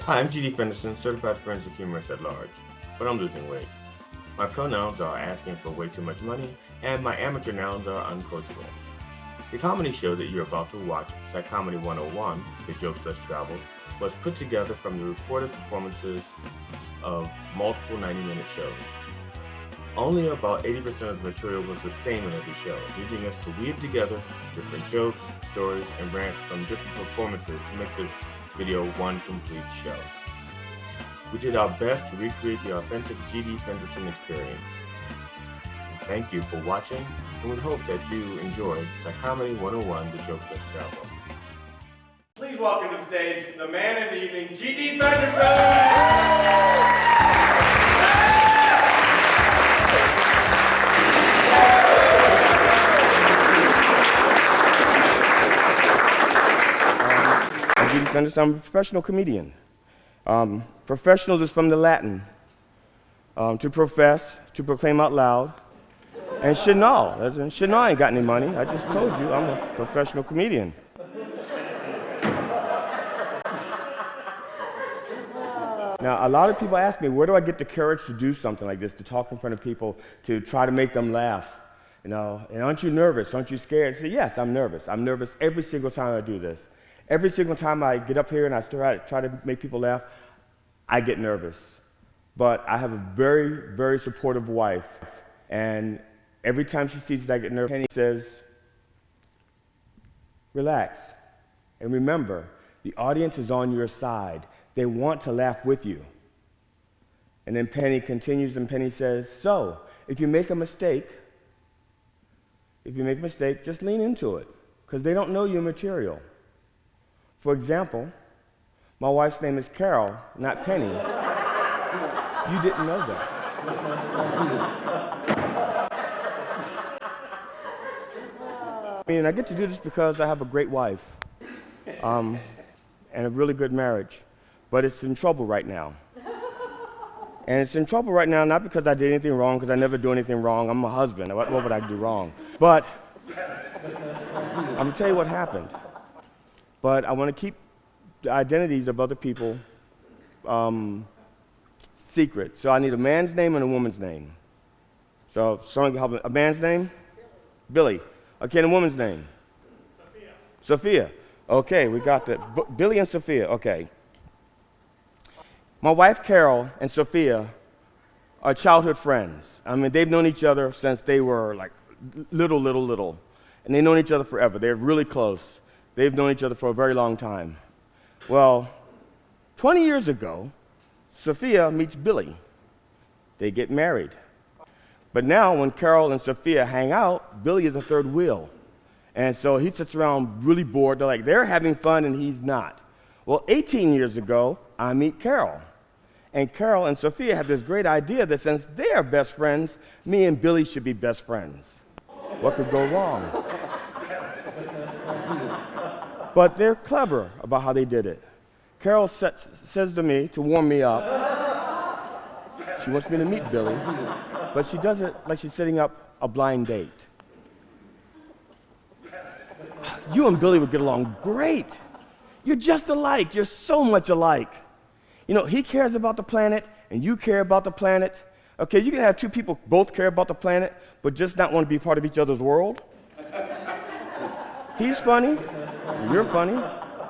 Hi, I'm GD Fenderson, certified forensic humorist at large, but I'm losing weight. My pronouns are asking for way too much money, and my amateur nouns are uncoachable. The comedy show that you're about to watch, Psycomedy 101, The Jokes Less Traveled, was put together from the recorded performances of multiple 90-minute shows. Only about 80% of the material was the same in every show, leading us to weave together different jokes, stories, and rants from different performances to make this video one complete show. We did our best to recreate the authentic GD Fenderson experience. Thank you for watching, and we hope that you enjoy Psycomedy 101, The Jokes Less Traveled. Please welcome to the stage the man of the evening, GD Fenderson! I'm Fenderson. I'm a professional comedian. Professional is from the Latin, to profess, to proclaim out loud, and chenal, as in chenal ain't got any money. I just told you I'm a professional comedian. Now, a lot of people ask me, where do I get the courage to do something like this, to talk in front of people, to try to make them laugh? You know, and aren't you nervous? Aren't you scared? I say, yes, I'm nervous. I'm nervous every single time I do this. Every single time I get up here and I try to make people laugh, I get nervous. But I have a very, very supportive wife, and every time she sees that I get nervous, Penny says, relax, and remember, the audience is on your side. They want to laugh with you. And then Penny continues, and Penny says, so, if you make a mistake, just lean into it, because they don't know your material. For example, my wife's name is Carol, not Penny. You didn't know that. I get to do this because I have a great wife and a really good marriage, but it's in trouble right now. And it's in trouble right now not because I did anything wrong, because I never do anything wrong. I'm a husband. What would I do wrong? But I'm going to tell you what happened. But I want to keep the identities of other people secret. So I need a man's name and a woman's name. So someone can help me. A man's name? Billy. Okay, and a woman's name? Sophia. Okay, we got that. Billy and Sophia, okay. My wife Carol and Sophia are childhood friends. I mean, they've known each other since they were like little. And they've known each other forever. They're really close. They've known each other for a very long time. Well, 20 years ago, Sophia meets Billy. They get married. But now, when Carol and Sophia hang out, Billy is a third wheel. And so he sits around really bored. They're having fun, and he's not. Well, 18 years ago, I meet Carol. And Carol and Sophia have this great idea that since they are best friends, me and Billy should be best friends. What could go wrong? But they're clever about how they did it. Carol says to me, to warm me up, she wants me to meet Billy, but she does it like she's setting up a blind date. You and Billy would get along great. You're just alike. You're so much alike. You know, he cares about the planet, and you care about the planet. Okay, you can have two people both care about the planet, but just not want to be part of each other's world. He's funny. You're funny.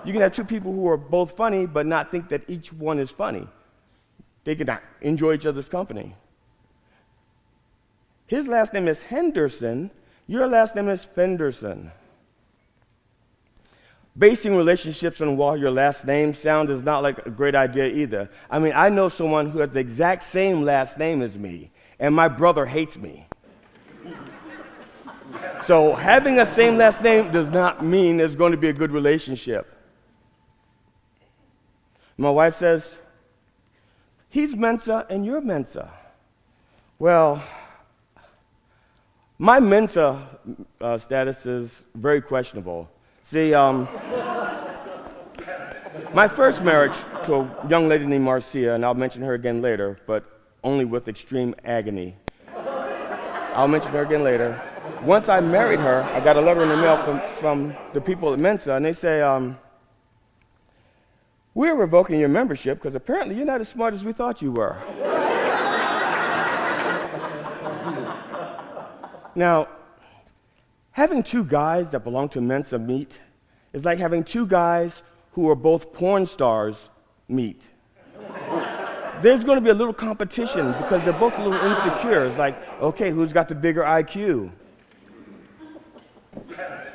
You can have two people who are both funny, but not think that each one is funny. They can not enjoy each other's company. His last name is Henderson. Your last name is Fenderson. Basing relationships on what your last name sound is not like a great idea either. I mean, I know someone who has the exact same last name as me, and my brother hates me. So having a same last name does not mean there's going to be a good relationship. My wife says, he's Mensa and you're Mensa. Well, my Mensa status is very questionable. See, my first marriage to a young lady named Marcia, and I'll mention her again later, but only with extreme agony. I'll mention her again later. Once I married her, I got a letter in the mail from the people at Mensa, and they say, we're revoking your membership because apparently you're not as smart as we thought you were. Now, having two guys that belong to Mensa meet is like having two guys who are both porn stars meet. There's going to be a little competition because they're both a little insecure. It's like, okay, who's got the bigger IQ?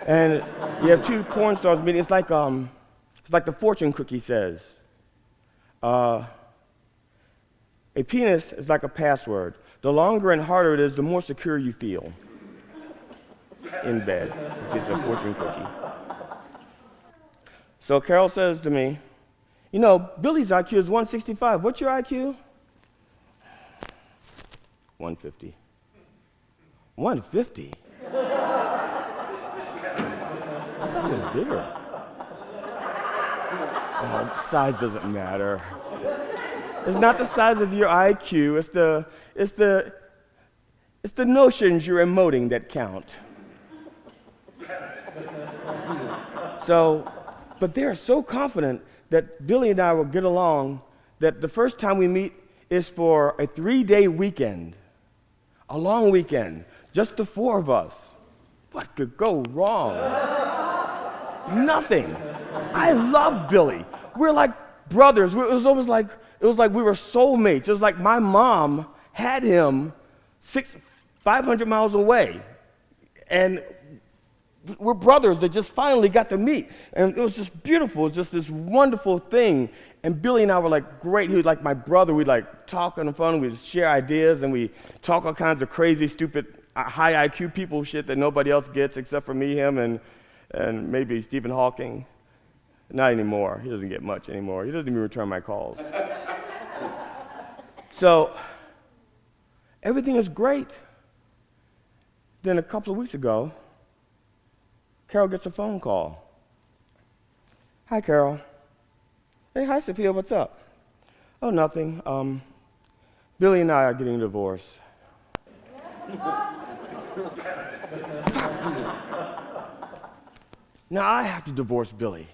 And you have two porn stars meeting. It's like the fortune cookie says. A penis is like a password. The longer and harder it is, the more secure you feel in bed. It's a fortune cookie. So Carol says to me, you know, Billy's IQ is 165. What's your IQ? 150. 150? I thought it was bigger. Size doesn't matter. It's not the size of your IQ. It's the notions you're emoting that count. So, but they are so confident that Billy and I will get along that the first time we meet is for a 3-day weekend, a long weekend, just the four of us. What could go wrong? Nothing. I love Billy. We're like brothers. It was almost like we were soulmates. It was like my mom had him 500 miles away, and we're brothers that just finally got to meet. And it was just beautiful. It was just this wonderful thing. And Billy and I were like great. He was like my brother. We'd like talk on the phone. We'd share ideas, and we talk all kinds of crazy, stupid, high IQ people shit that nobody else gets except for me, him, and maybe Stephen Hawking. Not anymore. He doesn't get much anymore. He doesn't even return my calls. So everything is great. Then a couple of weeks ago, Carol gets a phone call. Hi, Carol. Hey, hi, Sophia, what's up? Oh, nothing. Billy and I are getting a divorce. Now I have to divorce Billy.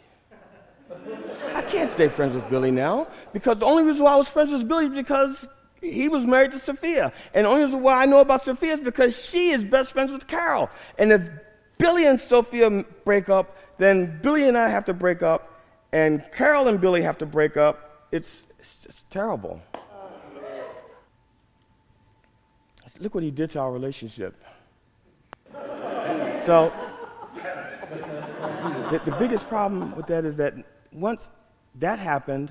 I can't stay friends with Billy now because the only reason why I was friends with Billy is because he was married to Sophia. And the only reason why I know about Sophia is because she is best friends with Carol. And if Billy and Sophia break up, then Billy and I have to break up, and Carol and Billy have to break up. It's just terrible. Look what he did to our relationship. So the biggest problem with that is that once that happened,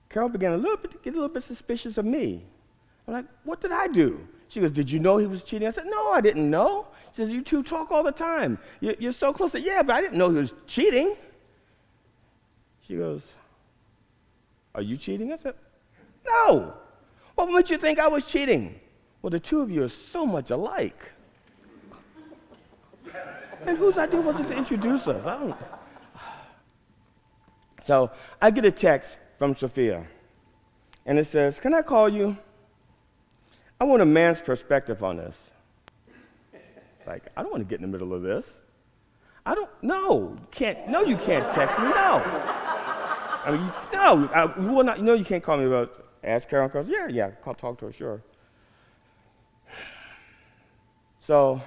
Carol began to get a little bit suspicious of me. I'm like, what did I do? She goes, did you know he was cheating? I said, no, I didn't know. She says, you two talk all the time. You're so close. I said, yeah, but I didn't know he was cheating. She goes, are you cheating? I said, no. What made you think I was cheating? Well, the two of you are so much alike. And whose idea was it to introduce us? So I get a text from Sophia, and it says, can I call you? I want a man's perspective on this. It's like, I don't want to get in the middle of this. You can't text me, no. I mean, no, you will not, you can't call me about, ask Carol, because, yeah, I'll talk to her, sure. So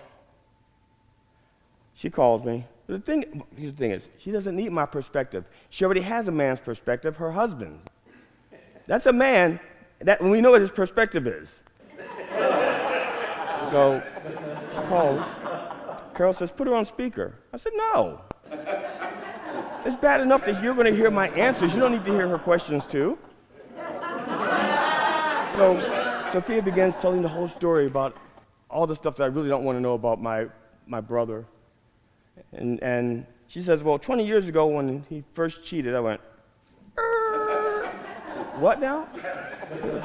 she calls me. Here's the thing is, she doesn't need my perspective. She already has a man's perspective, her husband. That's a man, that we know what his perspective is. So she calls. Carol says, put her on speaker. I said, no. It's bad enough that you're going to hear my answers. You don't need to hear her questions, too. So Sophia begins telling the whole story about all the stuff that I really don't want to know about my brother. And she says, well, 20 years ago when he first cheated, I went, what now?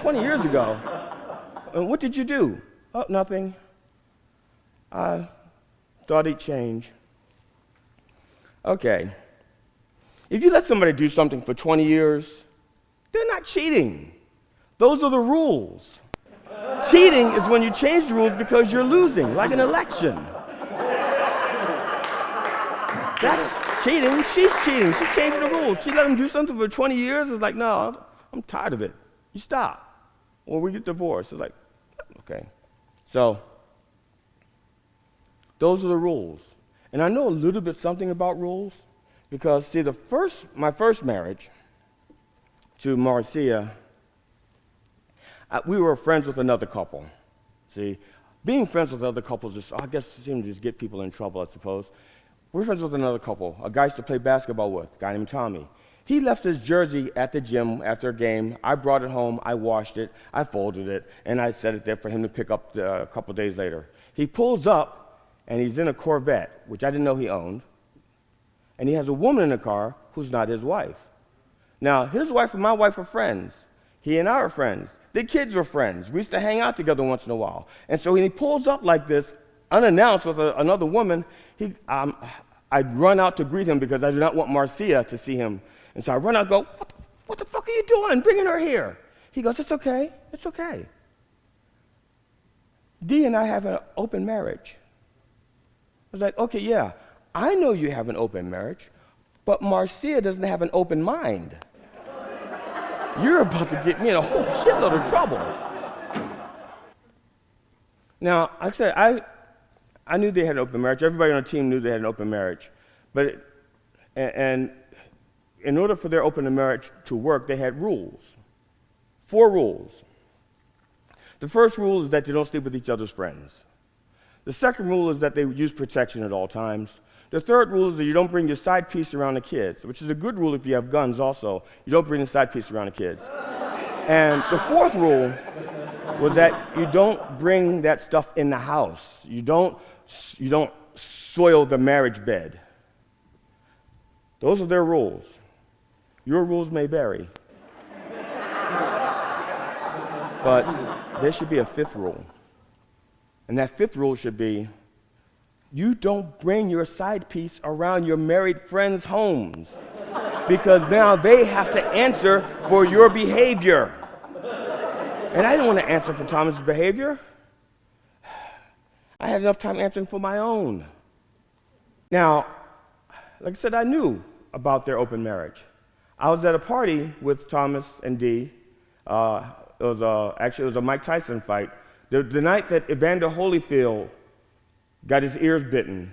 20 years ago. And what did you do? Oh, nothing. I thought he'd change. Okay. If you let somebody do something for 20 years, they're not cheating. Those are the rules. Cheating is when you change the rules because you're losing, like an election. cheating. She's cheating. She's changing the rules. She let him do something for 20 years. It's like, no, I'm tired of it. You stop. Or we get divorced. It's like, okay. So, those are the rules. And I know a little bit something about rules because, see, my first marriage to Marcia, we were friends with another couple. See, being friends with other couples just, I guess, seems to just get people in trouble, I suppose. We're friends with another couple, a guy I used to play basketball with, a guy named Tommy. He left his jersey at the gym after a game. I brought it home, I washed it, I folded it, and I set it there for him to pick up a couple days later. He pulls up, and he's in a Corvette, which I didn't know he owned, and he has a woman in the car who's not his wife. Now, his wife and my wife are friends. He and I are friends. The kids were friends. We used to hang out together once in a while. And so when he pulls up like this, unannounced with another woman, I'd run out to greet him because I do not want Marcia to see him. And so I run out and go, what the fuck are you doing bringing her here? He goes, it's okay, it's okay. Dee and I have an open marriage. I was like, okay, yeah, I know you have an open marriage, but Marcia doesn't have an open mind. You're about to get me in a whole shitload of trouble. Now, like I said, I knew they had an open marriage. Everybody on the team knew they had an open marriage. And in order for their open marriage to work, they had rules. 4 rules. The first rule is that they don't sleep with each other's friends. The second rule is that they use protection at all times. The third rule is that you don't bring your side piece around the kids, which is a good rule if you have guns also. You don't bring the side piece around the kids. And the fourth rule was that you don't bring that stuff in the house. You don't soil the marriage bed. Those are their rules. Your rules may vary. But there should be a 5th rule. And that 5th rule should be, you don't bring your side piece around your married friends' homes because now they have to answer for your behavior. And I didn't want to answer for Thomas's behavior. I had enough time answering for my own. Now, like I said, I knew about their open marriage. I was at a party with Thomas and Dee. It was a Mike Tyson fight. The night that Evander Holyfield got his ears bitten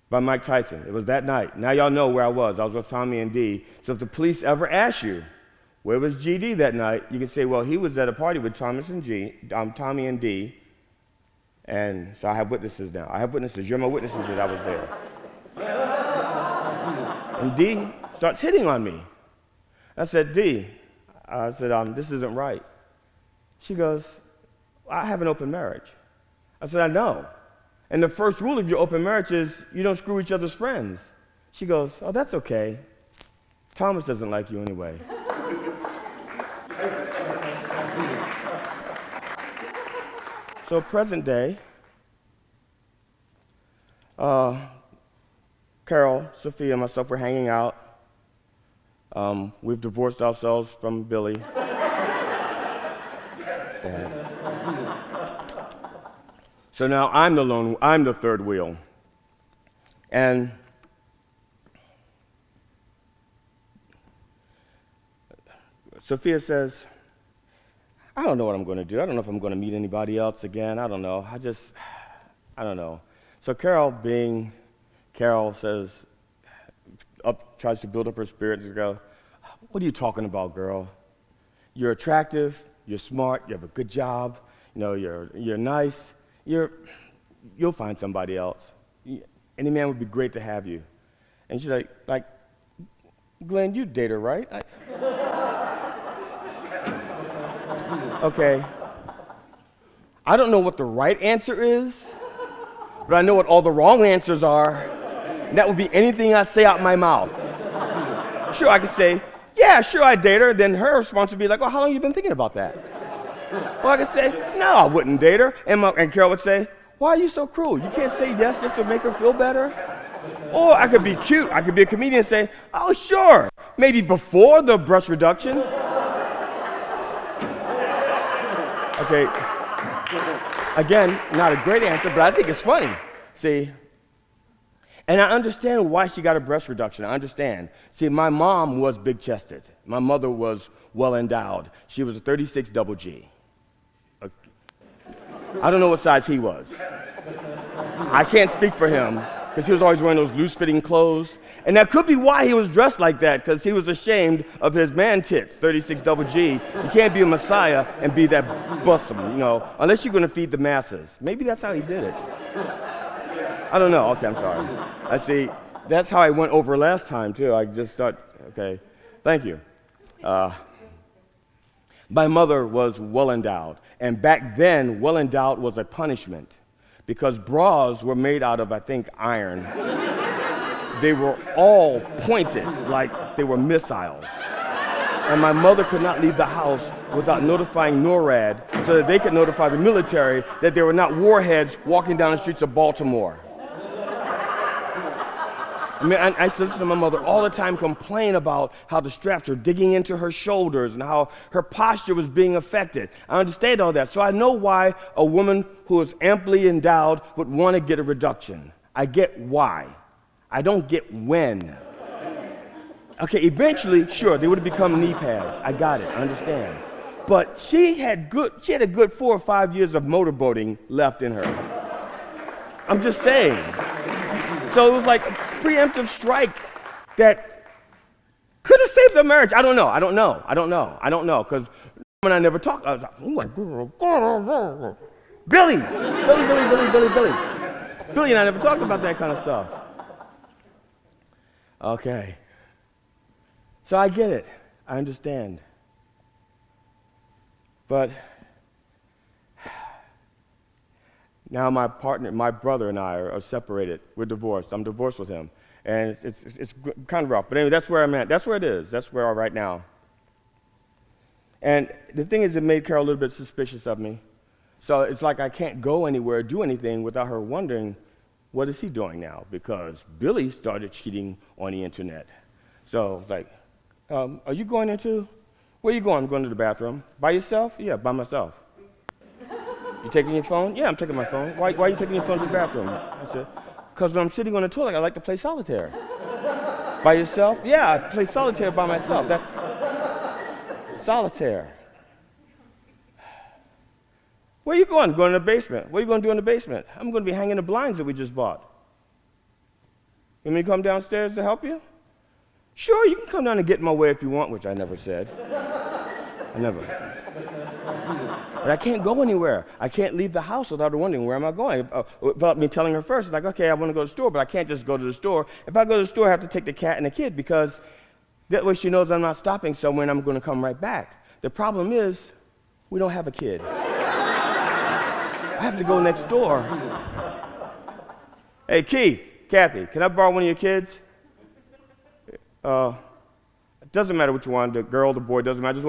by Mike Tyson. It was that night. Now y'all know where I was. I was with Tommy and Dee. So if the police ever ask you, where was GD that night? You can say, well, he was at a party with Tommy and Dee. And so I have witnesses now. I have witnesses. You're my witnesses that I was there. And Dee starts hitting on me. I said, Dee, this isn't right. She goes, I have an open marriage. I said, I know. And the first rule of your open marriage is you don't screw each other's friends. She goes, oh, that's okay. Thomas doesn't like you anyway. So present day, Carol, Sophia, and myself were hanging out. We've divorced ourselves from Billy. Sad. So now I'm the third wheel. And Sophia says, I don't know what I'm going to do. I don't know if I'm going to meet anybody else again. I don't know. I don't know. So Carol, being Carol, tries to build up her spirits and go, what are you talking about, girl? You're attractive, you're smart, you have a good job, you're nice. You'll find somebody else. Any man would be great to have you. And she's like, Glenn, you date her, right? Okay. I don't know what the right answer is, but I know what all the wrong answers are. And that would be anything I say out my mouth. Sure, I could say, yeah, sure, I date her. Then her response would be like, oh, how long have you been thinking about that? Or I could say, no, I wouldn't date her. And Carol would say, why are you so cruel? You can't say yes just to make her feel better? Or I could be cute. I could be a comedian and say, oh, sure, maybe before the breast reduction. Okay, again, not a great answer, but I think it's funny. See, And I understand why she got a breast reduction. I understand. See, my mom was big-chested. My mother was well-endowed. She was a 36 double G. I don't know what size he was. I can't speak for him because he was always wearing those loose-fitting clothes. And that could be why he was dressed like that, because he was ashamed of his man tits, 36 double G. You can't be a messiah and be that bussum, unless you're going to feed the masses. Maybe that's how he did it. I don't know. Okay, I'm sorry. I see. That's how I went over last time, too. I just thought, okay, thank you. My mother was well-endowed, and back then, well-endowed was a punishment because bras were made out of, I think, iron. They were all pointed like they were missiles. And my mother could not leave the house without notifying NORAD so that they could notify the military that there were not warheads walking down the streets of Baltimore. I mean, I used to listen to my mother all the time complain about how the straps were digging into her shoulders and how her posture was being affected. I understand all that, so I know why a woman who is amply endowed would want to get a reduction. I get why. I don't get when. Okay, eventually, sure, they would have become knee pads. I got it, I understand. But she had a good 4 or 5 years of motorboating left in her. I'm just saying. So it was like a preemptive strike that could have saved their marriage. I don't know, because when I never talked, I was like, oh, Billy. Billy and I never talked about that kind of stuff. Okay. So I get it. I understand. But now my brother and I are separated. We're divorced. I'm divorced with him. And it's kind of rough. But anyway, that's where I'm at. That's where it is. That's where I'm right now. And the thing is, it made Carol a little bit suspicious of me. So it's like I can't go anywhere, do anything without her wondering, what is he doing now? Because Billy started cheating on the internet. So it's like, are you going into? Where are you going? I'm going to the bathroom. By yourself? Yeah, by myself. You taking your phone? Yeah, I'm taking my phone. Why are you taking your phone to the bathroom? I said, because when I'm sitting on the toilet, I like to play solitaire. By yourself? Yeah, I play solitaire by myself. That's solitaire. Where are you going? Going to the basement. What are you going to do in the basement? I'm going to be hanging the blinds that we just bought. You want me to come downstairs to help you? Sure, you can come down and get in my way if you want, which I never said. I never. But I can't go anywhere. I can't leave the house without her wondering, where am I going? Without me telling her first. It's like, okay, I want to go to the store, but I can't just go to the store. If I go to the store, I have to take the cat and the kid because that way she knows I'm not stopping somewhere and I'm going to come right back. The problem is, we don't have a kid. I have to go next door. Hey, Keith, Kathy, can I borrow one of your kids? It doesn't matter which one, the girl, the boy, doesn't matter.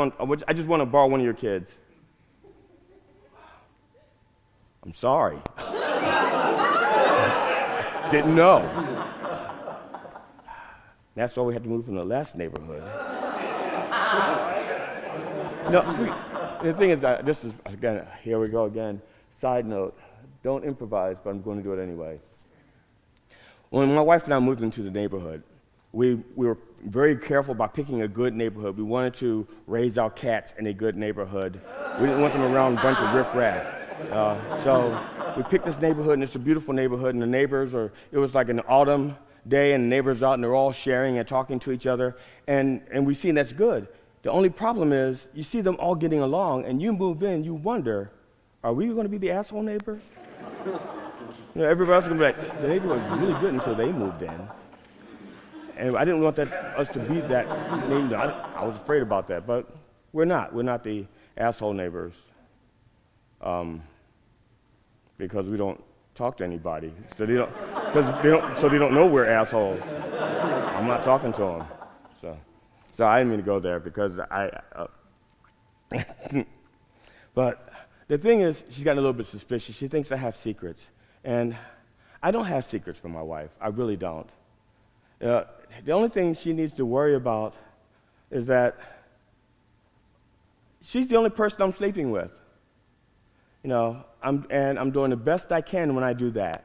I just want to borrow one of your kids. I'm sorry. Didn't know. That's why we had to move from the last neighborhood. No, the thing is, this is, again, here we go again. Side note, don't improvise, but I'm going to do it anyway. When my wife and I moved into the neighborhood, we were very careful about picking a good neighborhood. We wanted to raise our cats in a good neighborhood. We didn't want them around a bunch of riffraff. So we picked this neighborhood, and it's a beautiful neighborhood, and the neighbors it was like an autumn day, and the neighbors out, and they're all sharing and talking to each other, and we see that's good. The only problem is, you see them all getting along, and you move in, you wonder, are we going to be the asshole neighbors? Everybody else is going to be like, the neighborhood was really good until they moved in. And I didn't want us to be that name. I was afraid about that, but we're not. We're not the asshole neighbors because we don't talk to anybody. So they don't know we're assholes. I'm not talking to them. So I didn't mean to go there because but the thing is, she's gotten a little bit suspicious. She thinks I have secrets. And I don't have secrets from my wife. I really don't. The only thing she needs to worry about is that she's the only person I'm sleeping with. I'm doing the best I can when I do that.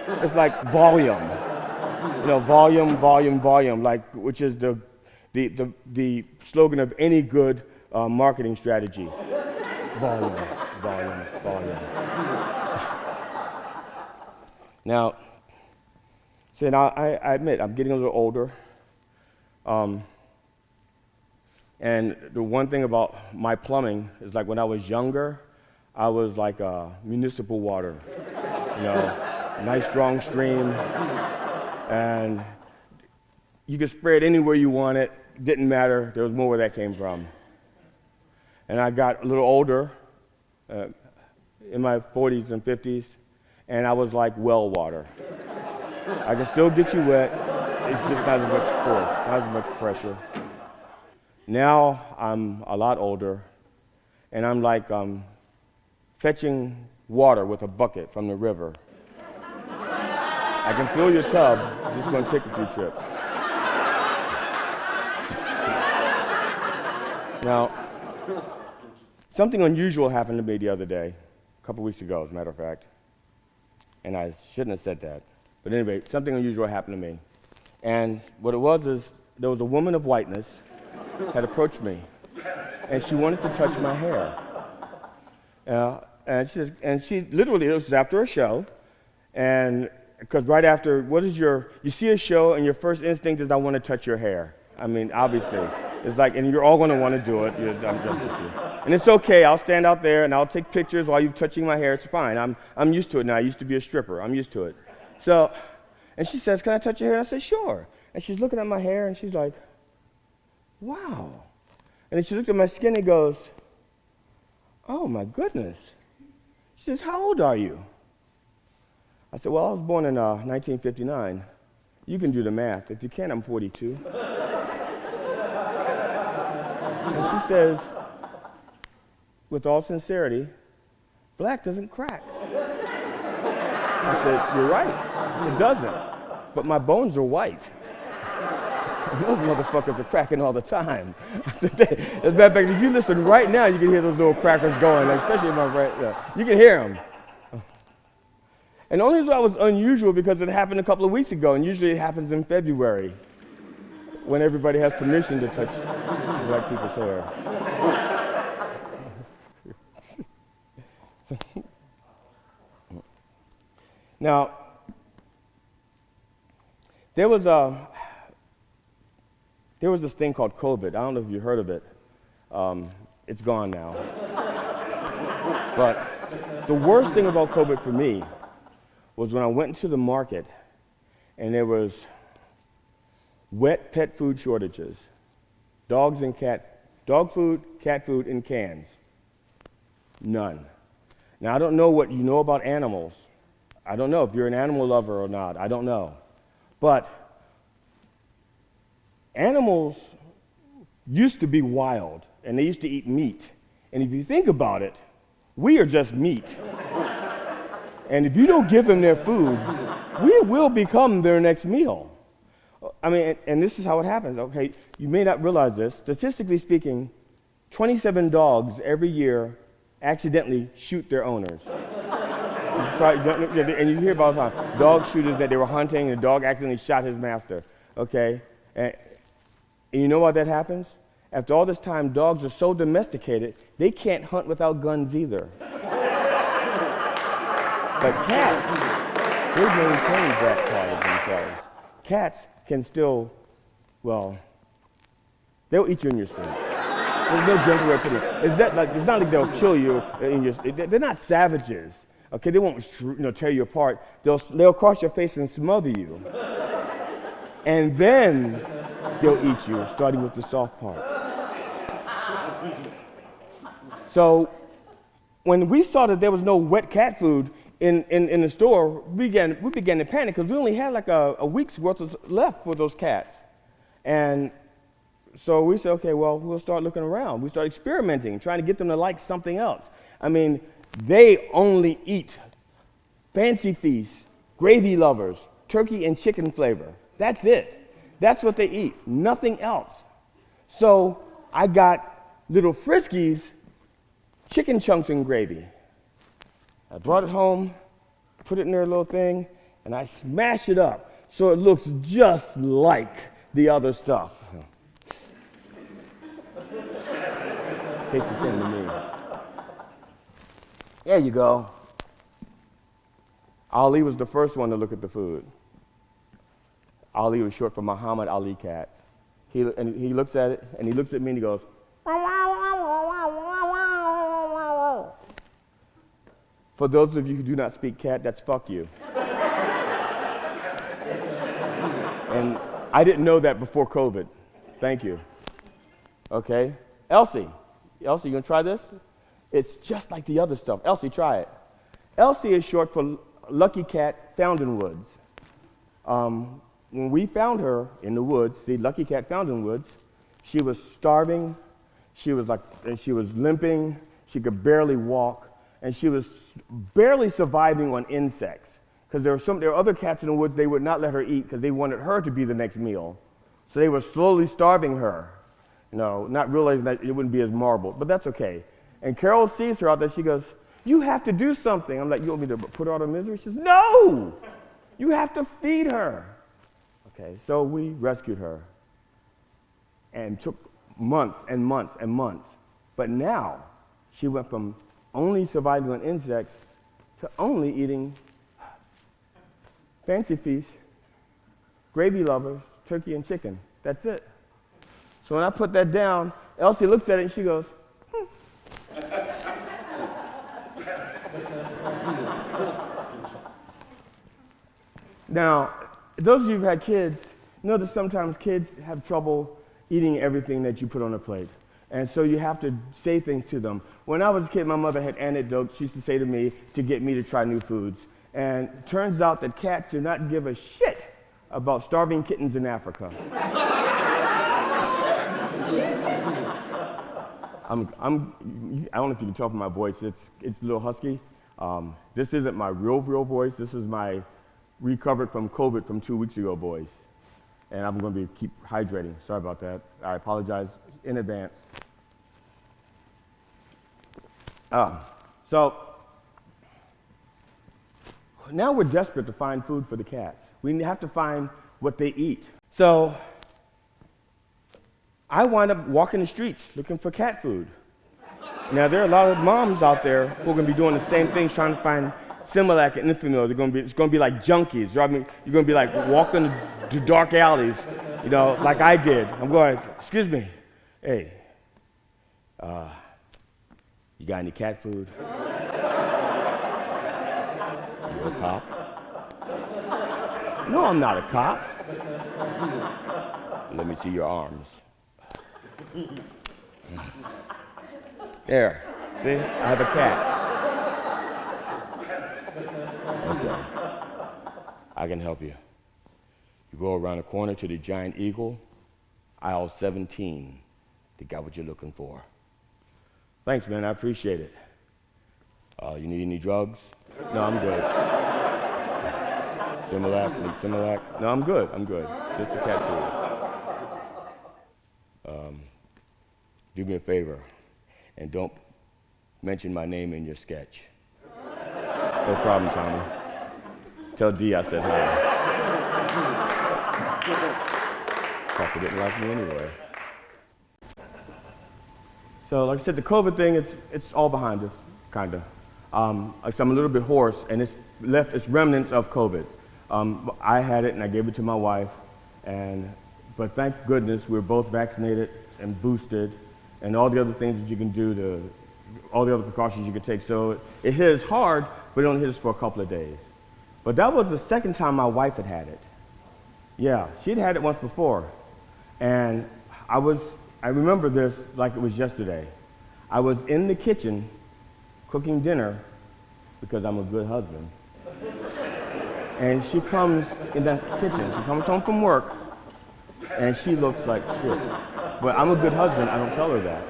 It's like volume. You know, volume, volume, volume, like, which is the slogan of any good marketing strategy. Volume, volume, volume. Now, I admit, I'm getting a little older. And the one thing about my plumbing is, like, when I was younger, I was like municipal water. You know, nice strong stream, and you could spray it anywhere you want it. Didn't matter. There was more where that came from. And I got a little older, in my 40s and 50s, and I was like well water. I can still get you wet. It's just not as much force, not as much pressure. Now I'm a lot older, and I'm like fetching water with a bucket from the river. I can fill your tub. It's just going to take a few trips. Now, something unusual happened to me the other day, a couple weeks ago, as a matter of fact. And I shouldn't have said that. But anyway, something unusual happened to me. And what it was is, there was a woman of whiteness had approached me, and she wanted to touch my hair. And she literally, it was after a show, and because right after, you see a show and your first instinct is, I want to touch your hair. I mean, obviously. It's like, and you're all going to want to do it. And it's okay, I'll stand out there and I'll take pictures while you're touching my hair, it's fine. I'm used to it now, I used to be a stripper, I'm used to it. So, and she says, can I touch your hair? And I said, sure. And she's looking at my hair and she's like, wow. And then she looked at my skin and goes, oh my goodness. She says, how old are you? I said, well, I was born in 1959. You can do the math. If you can't, I'm 42. And she says, with all sincerity, black doesn't crack. I said, you're right, it doesn't. But my bones are white. And those motherfuckers are cracking all the time. I said, as a matter of fact, if you listen right now, you can hear those little crackers going, especially in my right there. You can hear them. And the only reason why it was unusual because it happened a couple of weeks ago, and usually it happens in February, when everybody has permission to touch black people's hair. Now, there was this thing called COVID. I don't know if you heard of it. It's gone now. But the worst thing about COVID for me was when I went into the market and there was wet pet food shortages, dog food, cat food in cans. None. Now, I don't know what you know about animals. I don't know if you're an animal lover or not. I don't know. But animals used to be wild, and they used to eat meat. And if you think about it, we are just meat. And if you don't give them their food, we will become their next meal. I mean, and this is how it happens. Okay, you may not realize this. Statistically speaking, 27 dogs every year accidentally shoot their owners. And you hear about all the time, dog shooters that they were hunting and the dog accidentally shot his master. Okay, and you know why that happens? After all this time, dogs are so domesticated, they can't hunt without guns either. But cats, they maintain that part of themselves. Cats can still, well, they'll eat you in your sleep. There's no gentle way of putting it. It's not like they'll kill you in your sleep. They're not savages. Okay, they won't tear you apart. They'll cross your face and smother you. And then they'll eat you, starting with the soft parts. So when we saw that there was no wet cat food in the store, we began to panic because we only had like a week's worth left for those cats. And so we said, okay, well, we'll start looking around. We start experimenting, trying to get them to like something else. I mean, they only eat fancy feasts, gravy lovers, turkey and chicken flavor. That's it. That's what they eat, nothing else. So I got little Friskies, chicken chunks and gravy. I brought it home, put it in their little thing, and I smash it up so it looks just like the other stuff. Tastes the same to me. There you go. Ali was the first one to look at the food. Ali was short for Muhammad Ali Cat. He looks at it, and he looks at me, and he goes, for those of you who do not speak cat, that's fuck you. And I didn't know that before COVID. Thank you. Okay? Elsie, you gonna try this? It's just like the other stuff. Elsie, try it. Elsie is short for Lucky Cat Found in Woods. When we found her in the woods, see, Lucky Cat Found in Woods, she was starving, she was limping, she could barely walk, and she was barely surviving on insects. Because there were other cats in the woods they would not let her eat because they wanted her to be the next meal. So they were slowly starving her, not realizing that it wouldn't be as marbled, but that's okay. And Carol sees her out there, she goes, you have to do something. I'm like, you want me to put her out of misery? She says, no! You have to feed her. Okay, so we rescued her and took months and months and months. But now, she went from only surviving on insects to only eating Fancy Feast, Gravy Lovers, turkey and chicken. That's it. So when I put that down, Elsie looks at it and she goes, Now, those of you who've had kids know that sometimes kids have trouble eating everything that you put on a plate. And so you have to say things to them. When I was a kid, my mother had anecdotes she used to say to me to get me to try new foods. And it turns out that cats do not give a shit about starving kittens in Africa. I don't know if you can tell from my voice, it's a little husky. This isn't my real voice. This is my recovered from COVID from 2 weeks ago voice. And I'm going to keep hydrating. Sorry about that. I apologize in advance. So now we're desperate to find food for the cats. We have to find what they eat. So I wind up walking the streets looking for cat food. Now there are a lot of moms out there who are going to be doing the same thing, trying to find Similac and Enfamil. It's going to be like junkies. You're going to be like walking to dark alleys, like I did. I'm going, excuse me, hey, you got any cat food? You a cop? No, I'm not a cop. Let me see your arms. There, see, I have a cat. Okay, I can help you. You go around the corner to the Giant Eagle, aisle 17. They got what you're looking for. Thanks, man, I appreciate it. You need any drugs? No, I'm good. Similac, need Similac? No, I'm good. Just the cat food. Do me a favor, and don't mention my name in your sketch. No problem, Tommy. Tell D I said hi. Fucker didn't like me anyway. So, like I said, the COVID thing, it's all behind us, kind of. I'm a little bit hoarse, and it's left its remnants of COVID. I had it, and I gave it to my wife, but thank goodness we're both vaccinated and boosted, and all the other things that you can do all the other precautions you can take. So it hit us hard, but it only hit us for a couple of days. But that was the second time my wife had it. Yeah, she'd had it once before. And I remember this like it was yesterday. I was in the kitchen cooking dinner because I'm a good husband. And she comes in that kitchen, she comes home from work, and she looks like shit. But I'm a good husband, I don't tell her that.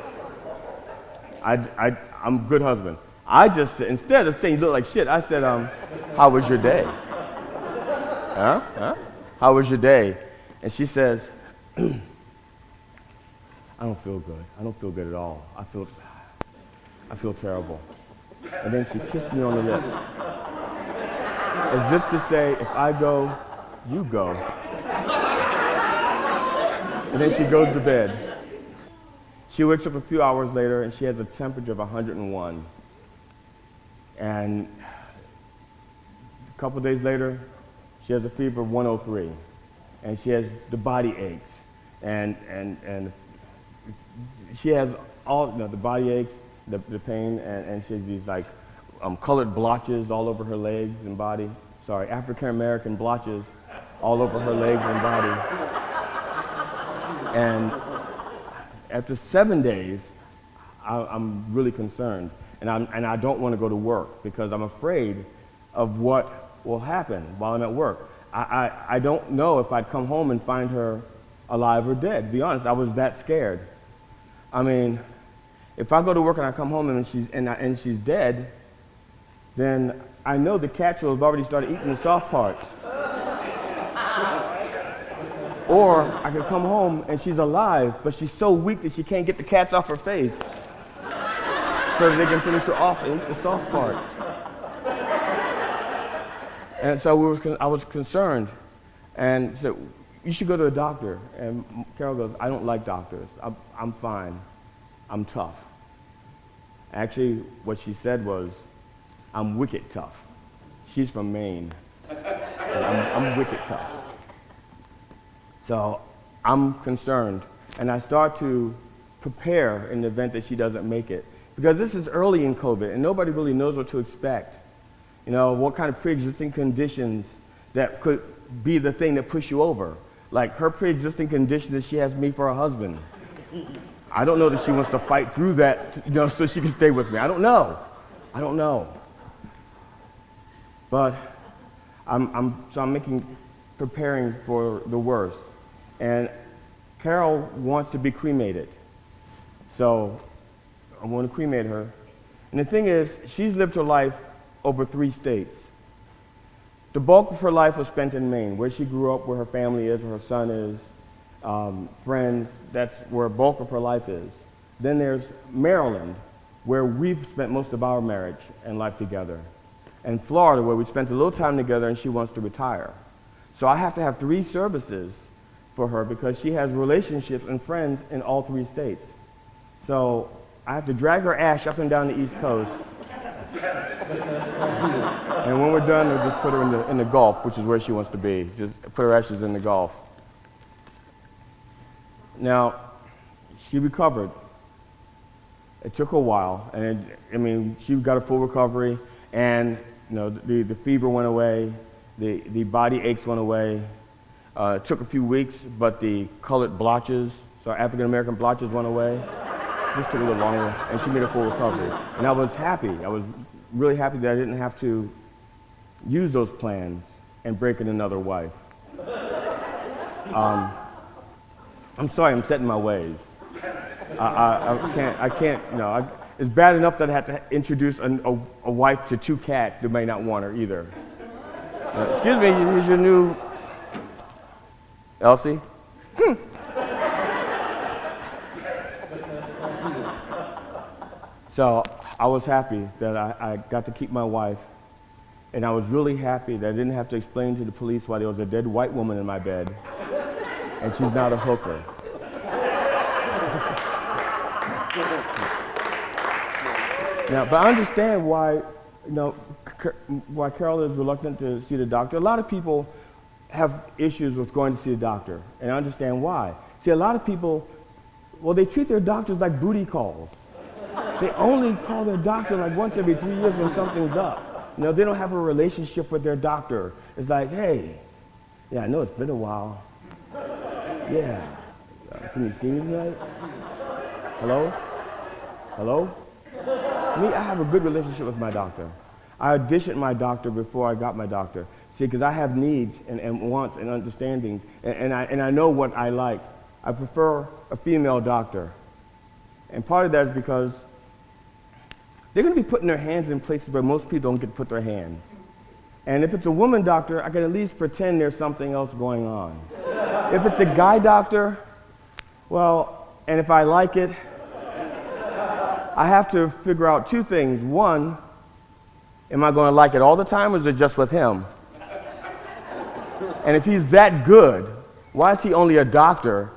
I'm a good husband. I just said, instead of saying you look like shit, I said, how was your day? Huh? How was your day? And she says, I don't feel good. I don't feel good at all. I feel terrible. And then she kissed me on the lips. as if to say, if I go, you go. And then she goes to bed. She wakes up a few hours later and she has a temperature of 101. And a couple days later, she has a fever of 103. And she has the body aches. And she has all, the body aches, the pain, and she has these like colored blotches all over her legs and body. Sorry, African American blotches all over her legs and body. And after 7 days, I'm really concerned, and I don't want to go to work because I'm afraid of what will happen while I'm at work. I don't know if I'd come home and find her alive or dead. To be honest, I was that scared. I mean, if I go to work and I come home and she's dead, then I know the cats will have already started eating the soft parts. Or I could come home and she's alive, but she's so weak that she can't get the cats off her face, so that they can finish her off and eat the soft parts. And so I was concerned, and said, you should go to a doctor. And Carol goes, I don't like doctors. I'm fine. I'm tough. Actually, what she said was, I'm wicked tough. She's from Maine. I'm wicked tough. So I'm concerned, and I start to prepare in the event that she doesn't make it. Because this is early in COVID, and nobody really knows what to expect. You know, what kind of pre-existing conditions that could be the thing that push you over. Like her pre-existing condition is she has me for a husband. I don't know that she wants to fight through that, so she can stay with me. I don't know. But I'm preparing for the worst. And Carol wants to be cremated. So I want to cremate her. And the thing is, she's lived her life over 3 states. The bulk of her life was spent in Maine, where she grew up, where her family is, where her son is, friends. That's where the bulk of her life is. Then there's Maryland, where we've spent most of our marriage and life together. And Florida, where we spent a little time together and she wants to retire. So I have to have 3 services for her because she has relationships and friends in all 3 states. So I have to drag her ash up and down the East Coast. And when we're done, we'll just put her in the Gulf, which is where she wants to be. Just put her ashes in the Gulf. Now, she recovered. It took a while, and she got a full recovery, and the fever went away, the body aches went away. It took a few weeks, but the colored blotches, so African American blotches, went away. Just took a little longer, and she made a full recovery. And I was happy. I was really happy that I didn't have to use those plans and break in another wife. I'm sorry, I'm set in my ways. I can't, it's bad enough that I have to introduce a wife to 2 cats that may not want her either. Excuse me, here's your new Elsie. So I was happy that I got to keep my wife, and I was really happy that I didn't have to explain to the police why there was a dead white woman in my bed, and she's not a hooker. Now, but I understand why Carol is reluctant to see the doctor. A lot of people have issues with going to see a doctor, and I understand why. See, a lot of people, they treat their doctors like booty calls. They only call their doctor like once every 3 years when something's up. They don't have a relationship with their doctor. It's like, hey, yeah, I know it's been a while. Yeah, can you see me tonight? Hello? Me, I have a good relationship with my doctor. I auditioned my doctor before I got my doctor. See, because I have needs and wants and understandings, and I know what I like. I prefer a female doctor. And part of that is because they're going to be putting their hands in places where most people don't get to put their hands. And if it's a woman doctor, I can at least pretend there's something else going on. If it's a guy doctor, and if I like it, I have to figure out 2 things. One, am I going to like it all the time, or is it just with him? And if he's that good, why is he only a doctor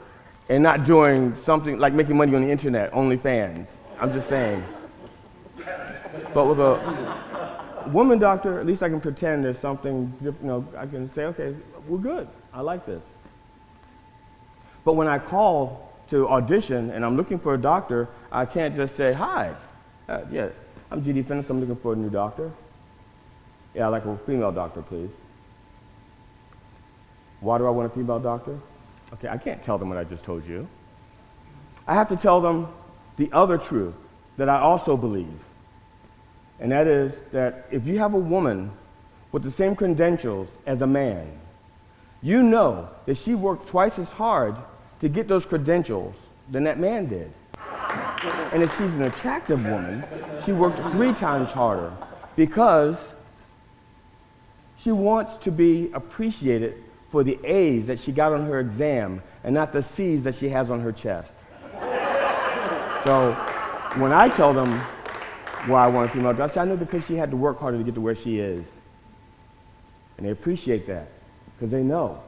and not doing something like making money on the internet, OnlyFans? I'm just saying. But with a woman doctor, at least I can pretend there's something, I can say, okay, we're good. I like this. But when I call to audition and I'm looking for a doctor, I can't just say, hi, yeah, I'm G.D. Fenderson, I'm looking for a new doctor. Yeah, I'd like a female doctor, please. Why do I want a female doctor? Okay, I can't tell them what I just told you. I have to tell them the other truth that I also believe. And that is that if you have a woman with the same credentials as a man, you know that she worked twice as hard to get those credentials than that man did. And if she's an attractive woman, she worked 3 times harder because she wants to be appreciated for the A's that she got on her exam and not the C's that she has on her chest. So when I tell them why I want a female doctor, I say, I know because she had to work harder to get to where she is. And they appreciate that because they know.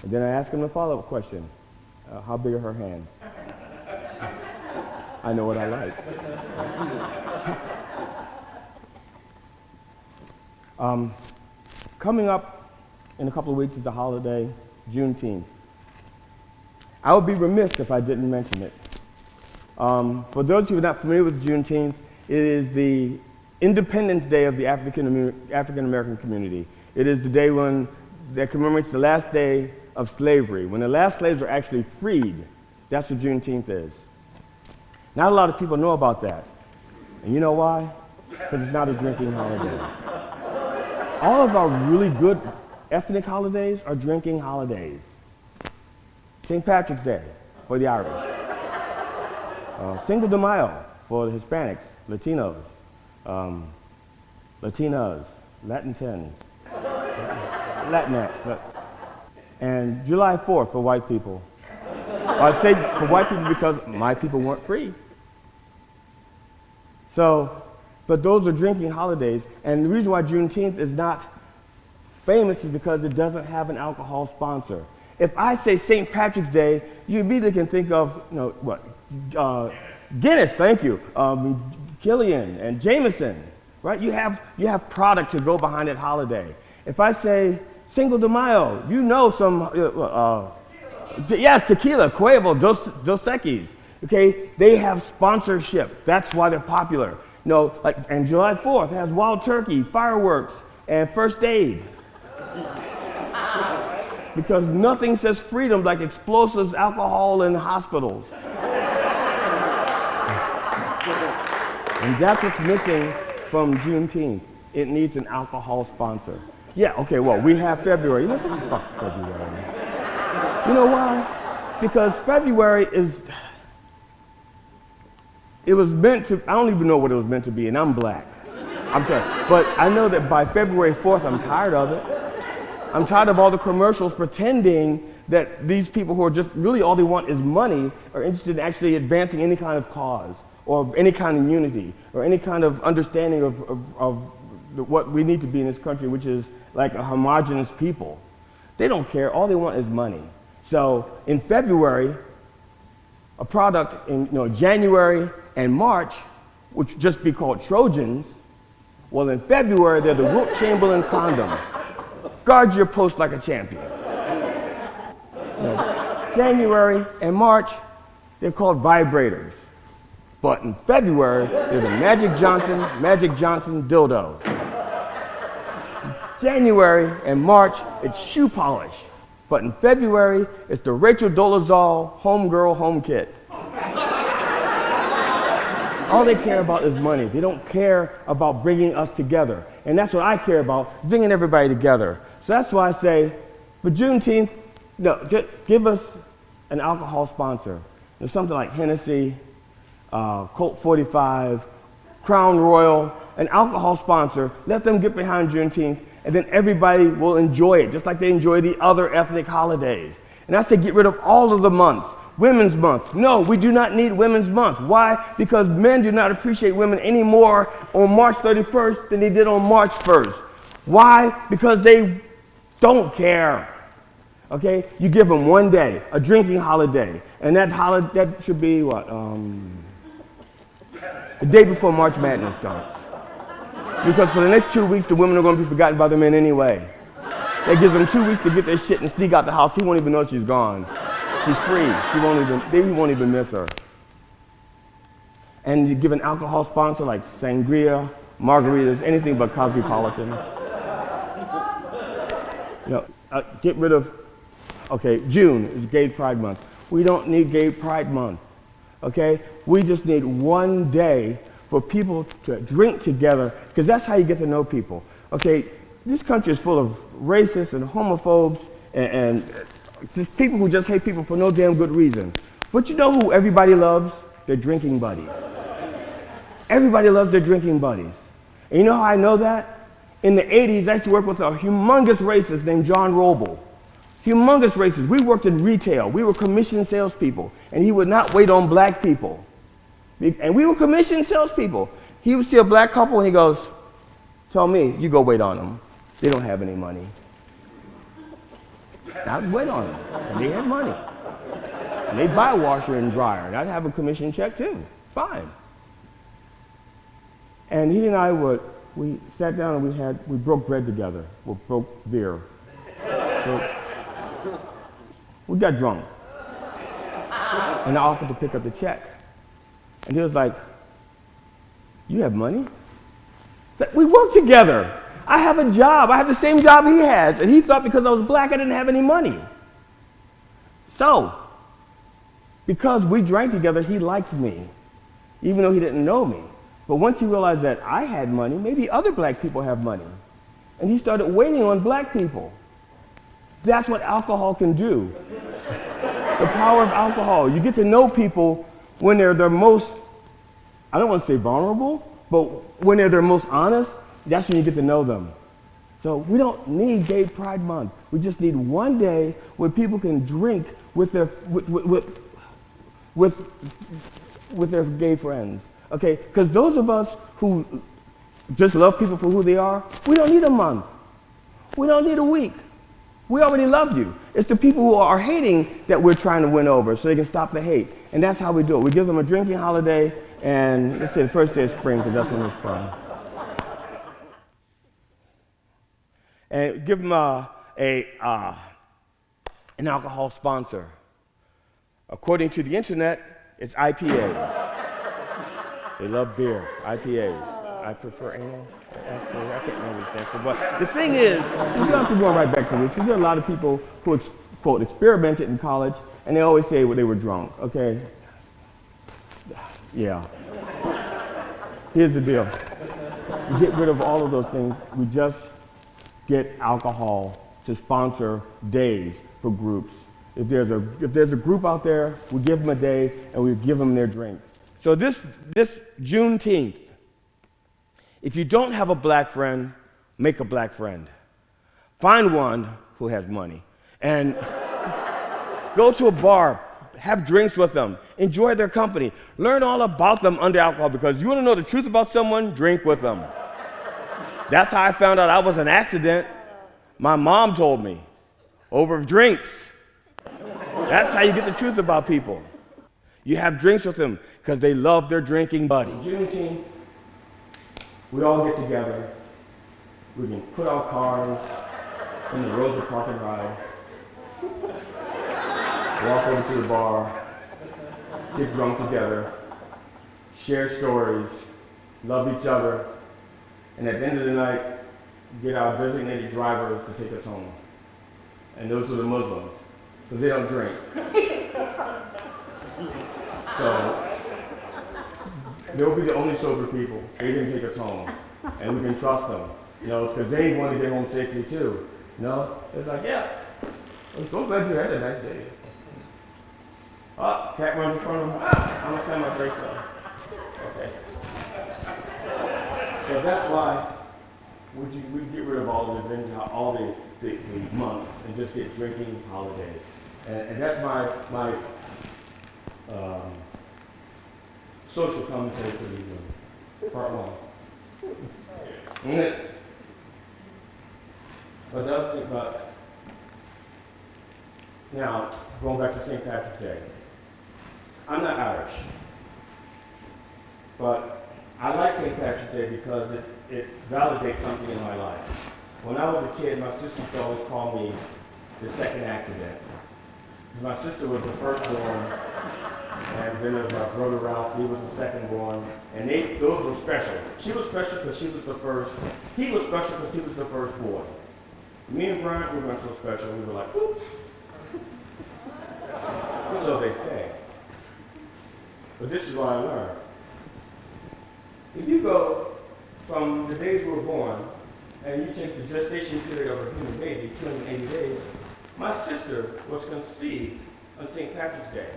And then I ask them a follow-up question. How big are her hands? I know what I like. Coming up in a couple of weeks is a holiday, Juneteenth. I would be remiss if I didn't mention it. For those who are not familiar with Juneteenth, it is the Independence Day of the African American community. It is the day when that commemorates the last day of slavery, when the last slaves were actually freed. That's what Juneteenth is. Not a lot of people know about that. And you know why? Because it's not a drinking holiday. All of our really good ethnic holidays are drinking holidays. St. Patrick's Day for the Irish. Cinco de Mayo for the Hispanics, Latinos, Latinas, Latins, Latinx, and July 4th for white people. I'd say for white people because my people weren't free. So, but those are drinking holidays, and the reason why Juneteenth is not famous is because it doesn't have an alcohol sponsor. If I say St. Patrick's Day, you immediately can think of, Guinness, thank you, Killian and Jameson, right? You have product to go behind that holiday. If I say Cinco de Mayo, you know some, yes, tequila, Cuervo, Dos Equis, okay? They have sponsorship. That's why they're popular. And July 4th has wild turkey, fireworks, and first aid. Because nothing says freedom like explosives, alcohol, and hospitals. And that's what's missing from Juneteenth. It needs an alcohol sponsor. Yeah, okay, well, we have February. Let's not fuck February. You know why? Because February it was meant to, I don't even know what it was meant to be, and I'm black. I'm sorry. But I know that by February 4th, I'm tired of it. I'm tired of all the commercials pretending that these people who are just really all they want is money are interested in actually advancing any kind of cause or any kind of unity or any kind of understanding of what we need to be in this country, which is like a homogenous people. They don't care. All they want is money. So in February, a product in January and March, which just be called Trojans, well, in February, they're the Wilt Chamberlain condom. Guard your post like a champion. January and March, they're called vibrators. But in February, they're the Magic Johnson dildo. January and March, it's shoe polish. But in February, it's the Rachel Dolezal Homegirl Home Kit. All they care about is money. They don't care about bringing us together. And that's what I care about, bringing everybody together. So that's why I say, for Juneteenth, just give us an alcohol sponsor. There's something like Hennessy, Colt 45, Crown Royal, an alcohol sponsor. Let them get behind Juneteenth, and then everybody will enjoy it, just like they enjoy the other ethnic holidays. And I say get rid of all of the months. Women's Month. No, we do not need Women's Month. Why? Because men do not appreciate women any more on March 31st than they did on March 1st. Why? Because they don't care. Okay? You give them one day, a drinking holiday, and that should be what? The day before March Madness starts. Because for the next 2 weeks, the women are going to be forgotten by the men anyway. That gives them 2 weeks to get their shit and sneak out the house. He won't even know she's gone. She's free. They won't even miss her. And you give an alcohol sponsor like sangria, margaritas, anything but cosmopolitan. Get rid of, June is Gay Pride Month. We don't need Gay Pride Month, okay? We just need one day for people to drink together, because that's how you get to know people, okay? This country is full of racists and homophobes and just people who just hate people for no damn good reason. But you know who everybody loves? Their drinking buddies. Everybody loves their drinking buddies. And you know how I know that? In the 80s, I used to work with a humongous racist named John Roble. Humongous racist. We worked in retail. We were commissioned salespeople. And he would not wait on black people. And we were commissioned salespeople. He would see a black couple and he goes, tell me, you go wait on them. They don't have any money. I'd wait on them. And they had money. And they'd buy a washer and dryer. And I'd have a commission check too. Fine. And he and I we sat down and we broke bread together. We broke beer. So we got drunk. And I offered to pick up the check. And he was like, you have money? We work together. I have a job. I have the same job he has. And he thought because I was black, I didn't have any money. So, because we drank together, he liked me, even though he didn't know me. But once he realized that I had money, maybe other black people have money. And he started waiting on black people. That's what alcohol can do. The power of alcohol. You get to know people when they're their most, I don't want to say vulnerable, but when they're their most honest, that's when you get to know them. So we don't need Gay Pride Month. We just need one day where people can drink with their gay friends. Okay? Because those of us who just love people for who they are, we don't need a month. We don't need a week. We already love you. It's the people who are hating that we're trying to win over so they can stop the hate. And that's how we do it. We give them a drinking holiday, and let's say the first day of spring, because that's when it's fun. And give them an alcohol sponsor. According to the internet, it's IPAs. They love beer, IPAs. I prefer anal. I can't remember the stands for. But the thing is, you don't have to go right back to this, because there are a lot of people who, quote, experimented in college, and they always say they were drunk, okay? Yeah. Here's the deal. We get rid of all of those things. We just get alcohol to sponsor days for groups. If there's a group out there, we give them a day, and we give them their drink. So this Juneteenth, if you don't have a black friend, make a black friend. Find one who has money and go to a bar, have drinks with them, enjoy their company, learn all about them under alcohol, because you want to know the truth about someone, drink with them. That's how I found out I was an accident. My mom told me, over drinks. That's how you get the truth about people. You have drinks with them because they love their drinking buddy. Juneteenth, we all get together. We can put our cars in the Rosa Park and ride. Walk over to the bar, get drunk together, share stories, love each other, and at the end of the night, get our designated drivers to take us home. And those are the Muslims, because they don't drink. So, they'll be the only sober people. They can take us home, and we can trust them, because they want to get home safely too. It's like, yeah, I'm so glad you had a nice day. Oh, cat runs in front of them. I'm gonna slam my brakes on. Okay. So that's why we get rid of all the drinking, all the months, and just get drinking holidays. And that's my social commentary for the evening. Part one. But Now, going back to St. Patrick's Day, I'm not Irish, but I like St. Patrick's Day because it validates something in my life. When I was a kid, my sister used to always call me the second accident. My sister was the firstborn, and then there was my brother Ralph, he was the secondborn, and those were special. She was special because she was the first, he was special because he was the first boy. Me and Brian, we weren't so special, we were like, oops. So they say. But this is what I learned. If you go from the days we were born, and you take the gestation period of a human baby, 280 days, my sister was conceived on St. Patrick's Day.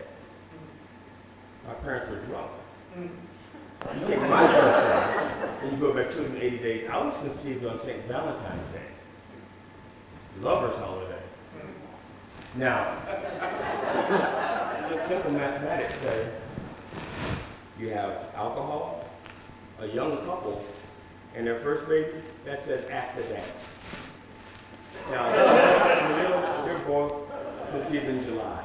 My parents were drunk. You take my birthday, and you go back 280 days. I was conceived on St. Valentine's Day, lover's holiday. Now, the simple mathematics say you have alcohol, a young couple, and their first baby, that says accident. Now, they're both conceived in July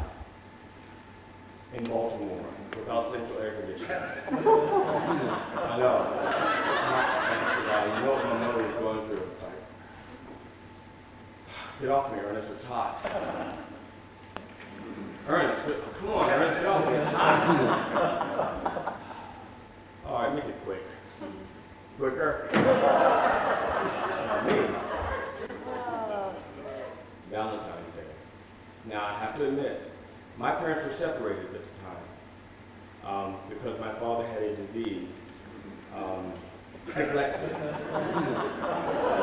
in Baltimore without central air conditioning. I know. You know what my mother was going through. It's like, get off me, Ernest, it's hot. Ernest, come on, Ernest, get off me, it's hot. All right, make it quick. Quicker. Now me. Valentine's Day. Now I have to admit, my parents were separated at the time because my father had a disease, dyslexia.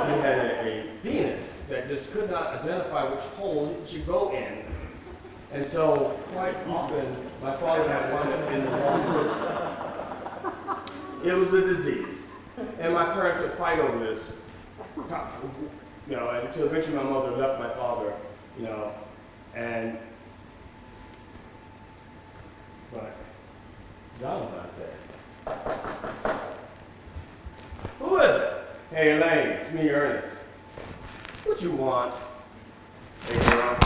He had a penis that just could not identify which hole it should go in. And so quite often my father had wound up in the wrong person. It was a disease. And my parents would fight over this, until eventually my mother left my father, but Valentine's Day. Who is it? Hey, Elaine, it's me, Ernest. What you want? Hey, girl.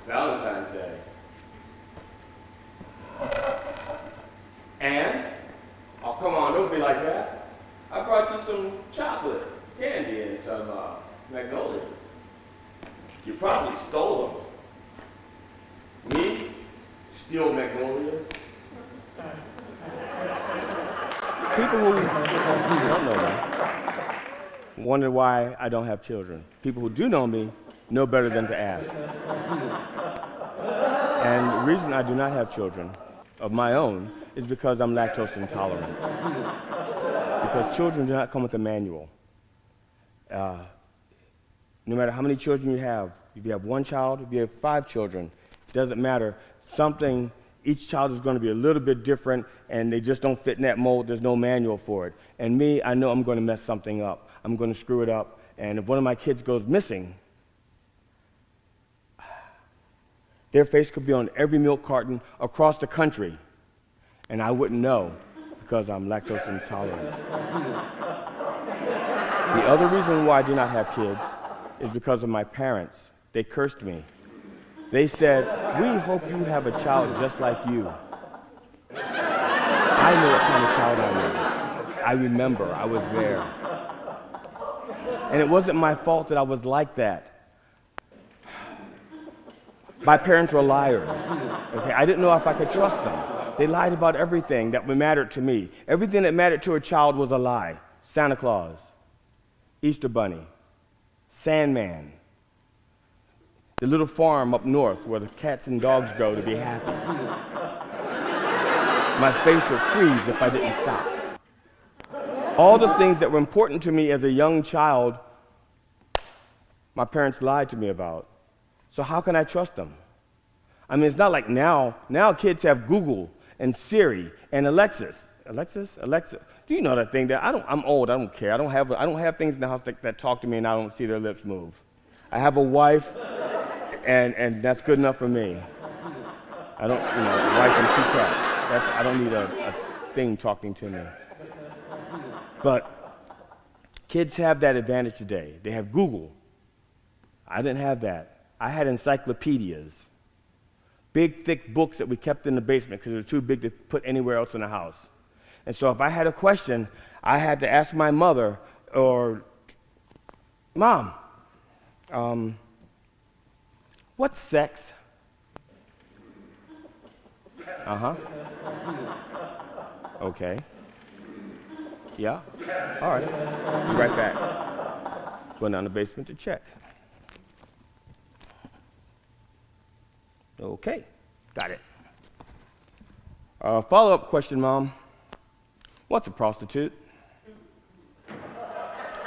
Valentine's Day. And? Oh, come on, don't be like that. I brought you some chocolate, candy, and some magnolias. You probably stole them. Me? Steal magnolias? People who don't know me wonder why I don't have children. People who do know me know better than to ask. And the reason I do not have children of my own is because I'm lactose intolerant. Because children do not come with a manual. No matter how many children you have, if you have one child, if you have 5 children, it doesn't matter. Each child is going to be a little bit different, and they just don't fit in that mold. There's no manual for it. And me, I know I'm going to mess something up. I'm going to screw it up. And if one of my kids goes missing, their face could be on every milk carton across the country, and I wouldn't know because I'm lactose intolerant. The other reason why I do not have kids is because of my parents. They cursed me. They said, "We hope you have a child just like you." I know what kind of child I was. I remember, I was there. And it wasn't my fault that I was like that. My parents were liars. Okay, I didn't know if I could trust them. They lied about everything that mattered to me. Everything that mattered to a child was a lie. Santa Claus, Easter Bunny, Sandman, the little farm up north where the cats and dogs go to be happy. My face would freeze if I didn't stop. All the things that were important to me as a young child, my parents lied to me about. So how can I trust them? I mean, it's not like now kids have Google and Siri and Alexa. Do you know that thing that I'm old, I don't care. I don't have things in the house that talk to me and I don't see their lips move. I have a wife and that's good enough for me. I don't, a wife and 2 cats. I don't need a thing talking to me. But kids have that advantage today. They have Google. I didn't have that. I had encyclopedias. big, thick books that we kept in the basement because they were too big to put anywhere else in the house. And so if I had a question, I had to ask my mother or, Mom, what's sex? Uh-huh. Okay. Yeah? All right. Be right back. Going down the basement to check. Okay. Got it. Follow-up question, Mom. What's a prostitute?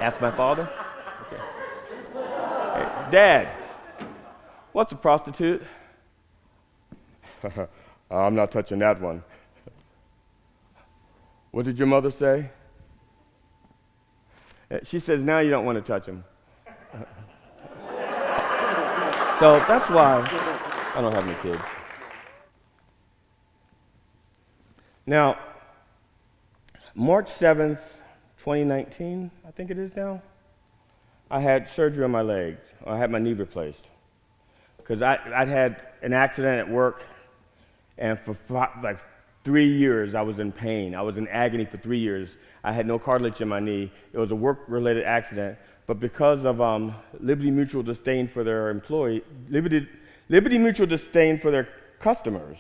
Ask my father. Okay. Hey, Dad, what's a prostitute? I'm not touching that one. What did your mother say? She says, now you don't want to touch him. So that's why I don't have any kids. Now, March 7th, 2019, I think it is now, I had surgery on my leg. I had my knee replaced. Because I'd had an accident at work, and for like 3 years I was in pain. I was in agony for 3 years. I had no cartilage in my knee. It was a work-related accident, but because of Liberty Mutual disdain for their Liberty Mutual disdain for their customers,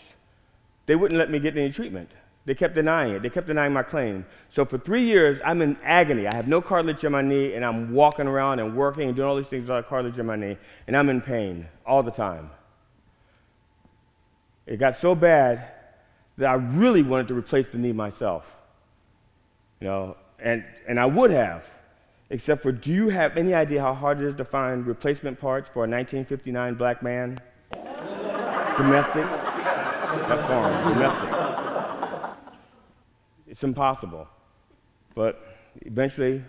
they wouldn't let me get any treatment. They kept denying it. They kept denying my claim. So for 3 years, I'm in agony. I have no cartilage in my knee, and I'm walking around and working and doing all these things without cartilage in my knee, and I'm in pain all the time. It got so bad that I really wanted to replace the knee myself. You know, and I would have, except for, do you have any idea how hard it is to find replacement parts for a 1959 black man? Domestic? Not foreign, domestic. It's impossible. But eventually,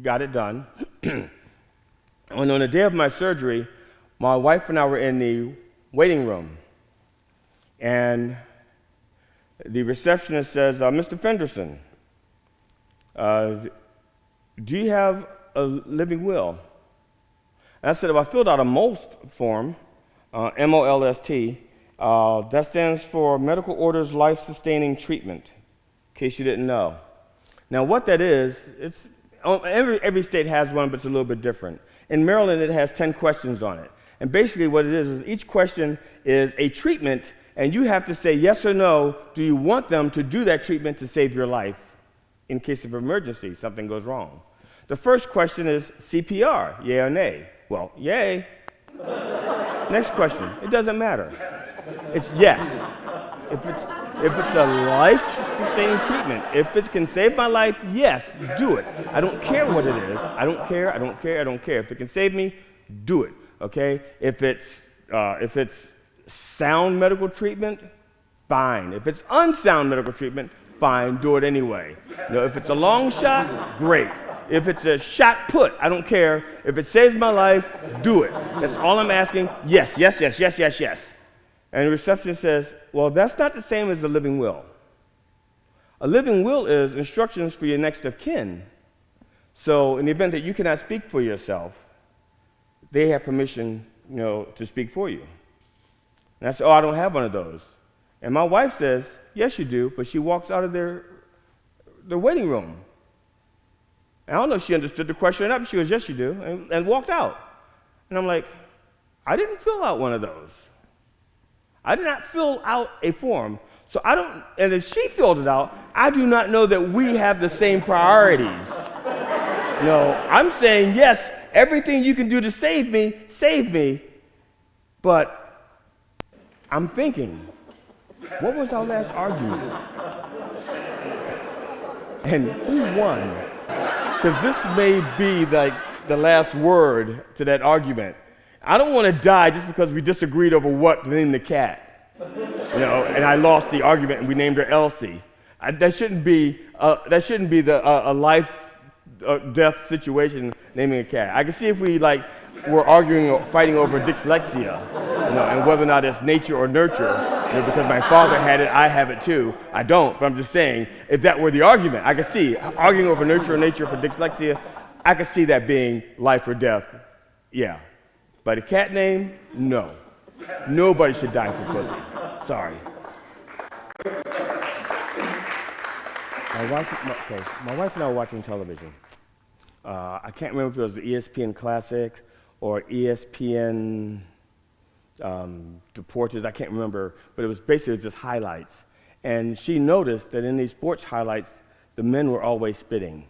got it done. And on the day of my surgery, my wife and I were in the waiting room. And the receptionist says, Mr. Fenderson, do you have a living will? And I said, well, I filled out a MOLST form, M-O-L-S-T. That stands for Medical Orders Life-Sustaining Treatment, in case you didn't know. Now, what that is, it's every state has one, but it's a little bit different. In Maryland, it has 10 questions on it. And basically what it is each question is a treatment, and you have to say yes or no, do you want them to do that treatment to save your life in case of emergency, something goes wrong. The first question is CPR, yay or nay? Well, yay. Next question, it doesn't matter. It's yes. If it's a life-sustaining treatment, if it can save my life, yes, do it. I don't care what it is. I don't care. If it can save me, do it. Okay? If it's sound medical treatment, fine. If it's unsound medical treatment, fine, do it anyway. You know, if it's a long shot, great. If it's a shot put, I don't care. If it saves my life, do it. That's all I'm asking. Yes. And the receptionist says, well, that's not the same as a living will. A living will is instructions for your next of kin. So in the event that you cannot speak for yourself, they have permission, to speak for you. And I said, oh, I don't have one of those. And my wife says, yes, you do, but she walks out of the waiting room. And I don't know if she understood the question or not, but she goes, yes, you do, and walked out. And I'm like, I didn't fill out one of those. I did not fill out a form, so I don't, and if she filled it out, I do not know that we have the same priorities. I'm saying, yes, everything you can do to save me, but I'm thinking, what was our last argument? And who won? Because this may be like the last word to that argument. I don't want to die just because we disagreed over what to name the cat. And I lost the argument and we named her Elsie. That shouldn't be a life death situation naming a cat. I can see if we were arguing or fighting over dyslexia, and whether or not it's nature or nurture, because my father had it, I have it too. I don't, but I'm just saying, if that were the argument, I could see arguing over nurture or nature for dyslexia, I could see that being life or death, yeah. But a cat name, no. Nobody should die for pussy. Sorry. My wife and I were watching television. I can't remember if it was the ESPN Classic or ESPN Deportes. I can't remember, but it was basically just highlights. And she noticed that in these sports highlights, the men were always spitting.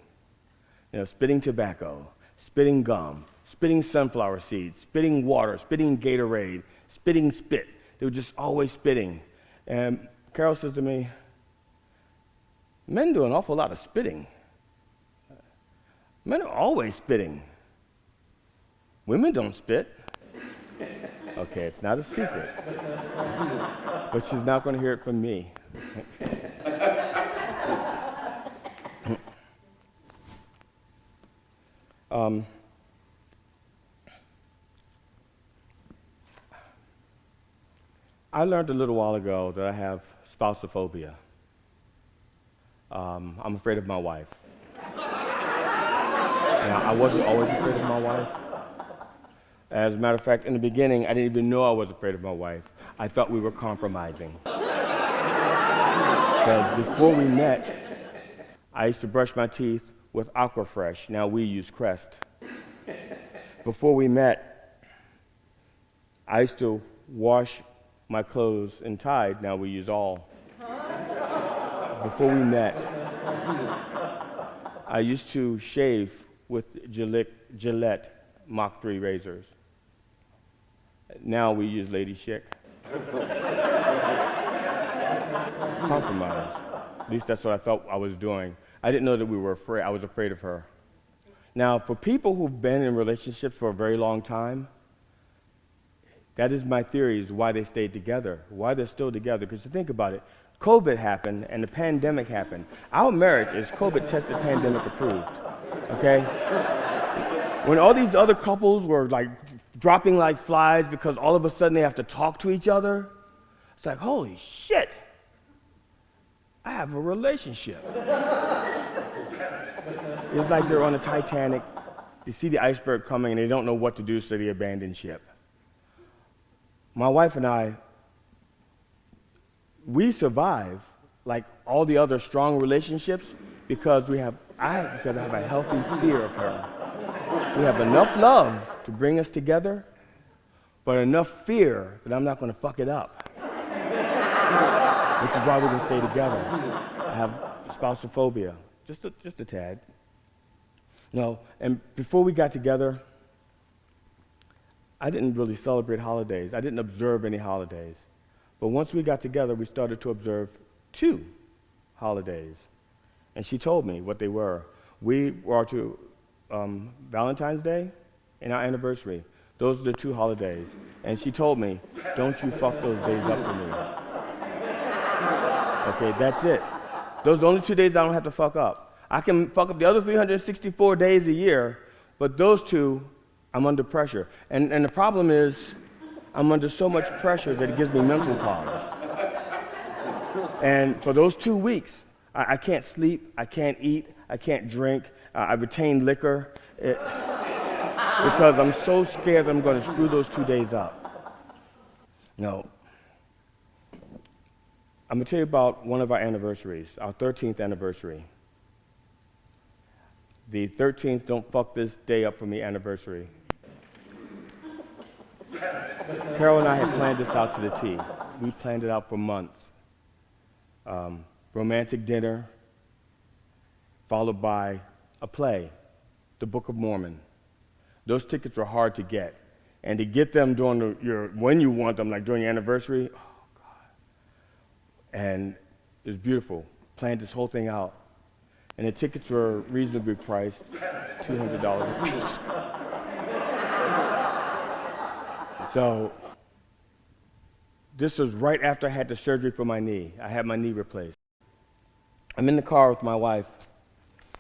Spitting tobacco, spitting gum, spitting sunflower seeds, spitting water, spitting Gatorade, spitting spit. They were just always spitting. And Carol says to me, men do an awful lot of spitting. Men are always spitting. Women don't spit. Okay, it's not a secret. But she's not going to hear it from me. I learned a little while ago that I have spousophobia. I'm afraid of my wife. Now, I wasn't always afraid of my wife. As a matter of fact, in the beginning, I didn't even know I was afraid of my wife. I thought we were compromising. Because before we met, I used to brush my teeth with Aquafresh. Now we use Crest. Before we met, I used to wash my clothes in Tide. Now we use All. Before we met, I used to shave with Gillette Mach 3 razors. Now we use Lady Chic. Compromise. At least that's what I thought I was doing. I didn't know that we were afraid. I was afraid of her. Now, for people who've been in relationships for a very long time, that is my theory, is why they stayed together, why they're still together. Because you think about it, COVID happened and the pandemic happened. Our marriage is COVID tested, pandemic approved. Okay? When all these other couples were like dropping like flies because all of a sudden they have to talk to each other, it's like, holy shit, I have a relationship. It's like they're on a Titanic, they see the iceberg coming and they don't know what to do, so they abandon ship. My wife and I, we survive like all the other strong relationships because I have a healthy fear of her. We have enough love to bring us together, but enough fear that I'm not going to fuck it up. Which is why we can stay together. I have spousophobia, just a tad. And before we got together, I didn't really celebrate holidays. I didn't observe any holidays. But once we got together, we started to observe 2 holidays. And she told me what they were. We were to Valentine's Day and our anniversary. Those are the 2 holidays. And she told me, don't you fuck those days up for me. Okay, that's it. Those are the only 2 days I don't have to fuck up. I can fuck up the other 364 days a year, but those 2, I'm under pressure. And the problem is, I'm under so much pressure that it gives me mental pause. And for those 2 weeks, I can't sleep, I can't eat, I can't drink, I retain liquor, because I'm so scared that I'm going to screw those 2 days up. I'm going to tell you about one of our anniversaries, our 13th anniversary. The 13th don't fuck this day up for me anniversary. Carol and I had planned this out to the T. We planned it out for months. Romantic dinner, followed by a play, The Book of Mormon. Those tickets were hard to get. And to get them during when you want them, like during your anniversary, oh God. And it was beautiful. Planned this whole thing out. And the tickets were reasonably priced, $200 a piece. So this was right after I had the surgery for my knee. I had my knee replaced. I'm in the car with my wife.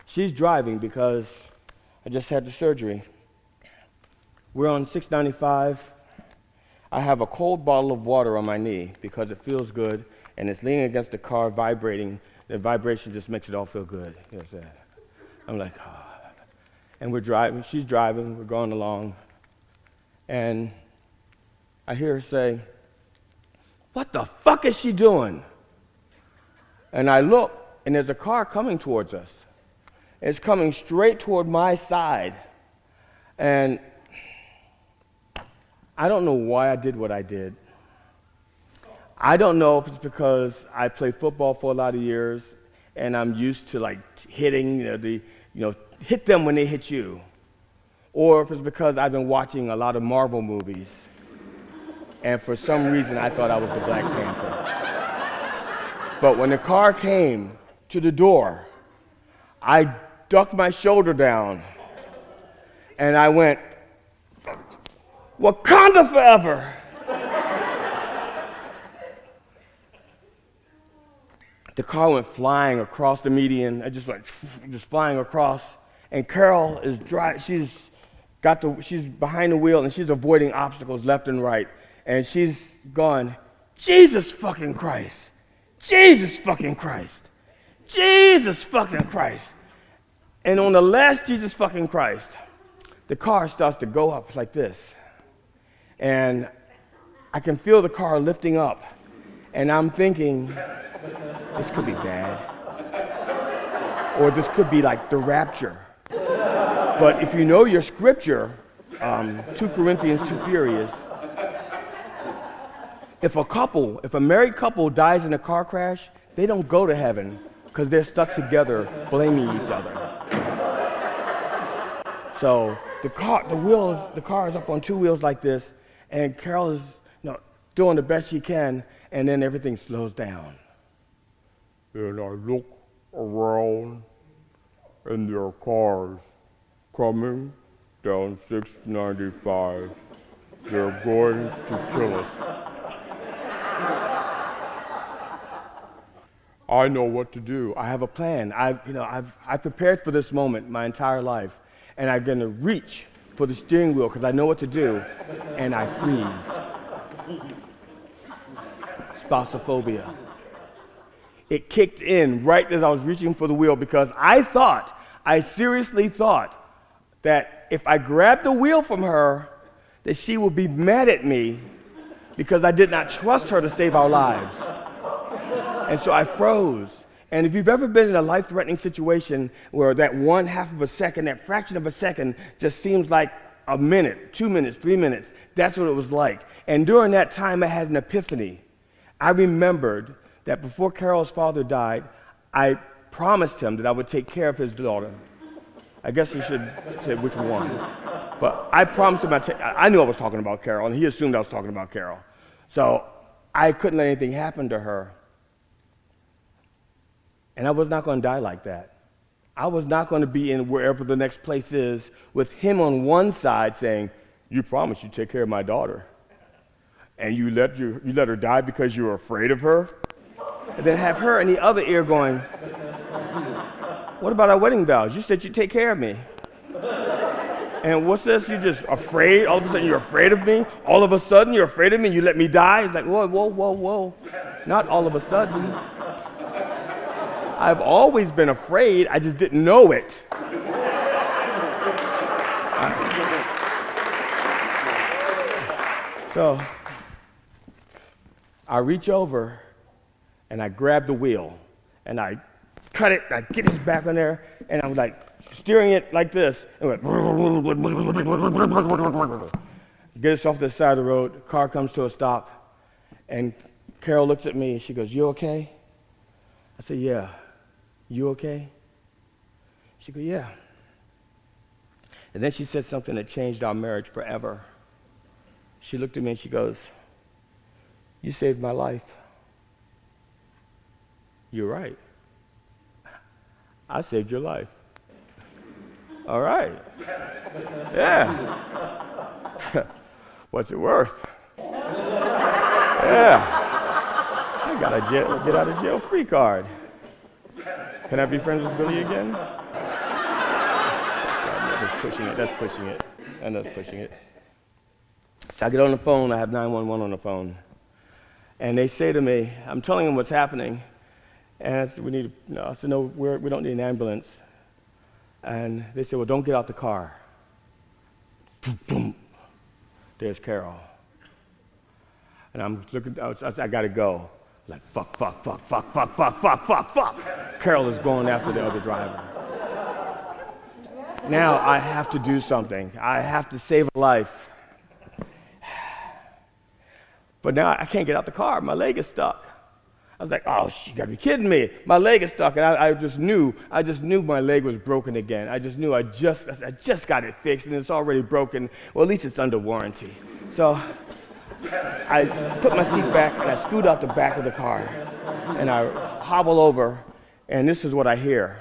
She's driving because I just had the surgery. We're on 695. I have a cold bottle of water on my knee because it feels good, and it's leaning against the car, vibrating. The vibration just makes it all feel good. You know what I'm saying? I'm like, oh. And we're driving. She's driving. We're going along. And I hear her say, "What the fuck is she doing?" And I look, and there's a car coming towards us. It's coming straight toward my side. And I don't know why I did what I did. I don't know if it's because I played football for a lot of years and I'm used to like hitting, hit them when they hit you. Or if it's because I've been watching a lot of Marvel movies and for some reason I thought I was the Black Panther. But when the car came to the door, I ducked my shoulder down and I went, "Wakanda forever!" The car went flying across the median. I just went flying across. And Carol is she's behind the wheel and she's avoiding obstacles left and right. And she's going, "Jesus fucking Christ! Jesus fucking Christ! Jesus fucking Christ!" And on the last Jesus fucking Christ, the car starts to go up like this. And I can feel the car lifting up. And I'm thinking, this could be bad. Or this could be like the rapture. But if you know your scripture, 2 Corinthians 2 Furious, if a married couple dies in a car crash, they don't go to heaven because they're stuck together blaming each other. So the car is up on 2 wheels like this, and Carol is doing the best she can, and then everything slows down. And I look around, and there are cars coming down 695. They're going to kill us. I know what to do. I have a plan. I've prepared for this moment my entire life, and I'm going to reach for the steering wheel because I know what to do, and I freeze. Spassophobia. It kicked in right as I was reaching for the wheel because I seriously thought that if I grabbed the wheel from her, that she would be mad at me because I did not trust her to save our lives. And so I froze. And if you've ever been in a life-threatening situation where that 1/2 of a second, that fraction of a second just seems like a minute, 2 minutes, 3 minutes, that's what it was like. And during that time, I had an epiphany. I remembered that before Carol's father died, I promised him that I would take care of his daughter. I guess he should say which one. But I promised him I knew I was talking about Carol, and he assumed I was talking about Carol. So I couldn't let anything happen to her. And I was not going to die like that. I was not going to be in wherever the next place is with him on one side saying, "You promised you'd take care of my daughter. And you let her die because you were afraid of her?" And then have her in the other ear going, "What about our wedding vows? You said you'd take care of me. And what's this? You're just afraid? All of a sudden you're afraid of me? All of a sudden you're afraid of me and you let me die?" It's like, whoa. Not all of a sudden. I've always been afraid, I just didn't know it. So I reach over and I grab the wheel and I cut it, I get his back on there, and I'm like steering it like this. And get us off the side of the road, the car comes to a stop, and Carol looks at me and she goes, "You okay?" I said, "Yeah." "You okay?" She goes, "Yeah." And then she said something that changed our marriage forever. She looked at me and she goes, "You saved my life." "You're right. I saved your life." "All right. Yeah. What's it worth?" "Yeah. I got a get out of jail free card. Can I be friends with Billy again?" That's pushing it. I know it's pushing it. So I get on the phone, I have 911 on the phone. And they say to me, I'm telling them what's happening. And I said, no, we don't need an ambulance. And they said, "Well, don't get out the car." Boom. There's Carol. And I'm looking, I said, I gotta go. Like, fuck. Carol is going after the other driver. Now I have to do something. I have to save a life. But now I can't get out the car. My leg is stuck. I was like, oh, you gotta be kidding me. My leg is stuck. And I just knew my leg was broken again. I just knew I just got it fixed and it's already broken. Well, at least it's under warranty. So I put my seat back and I scoot out the back of the car and I hobble over and this is what I hear.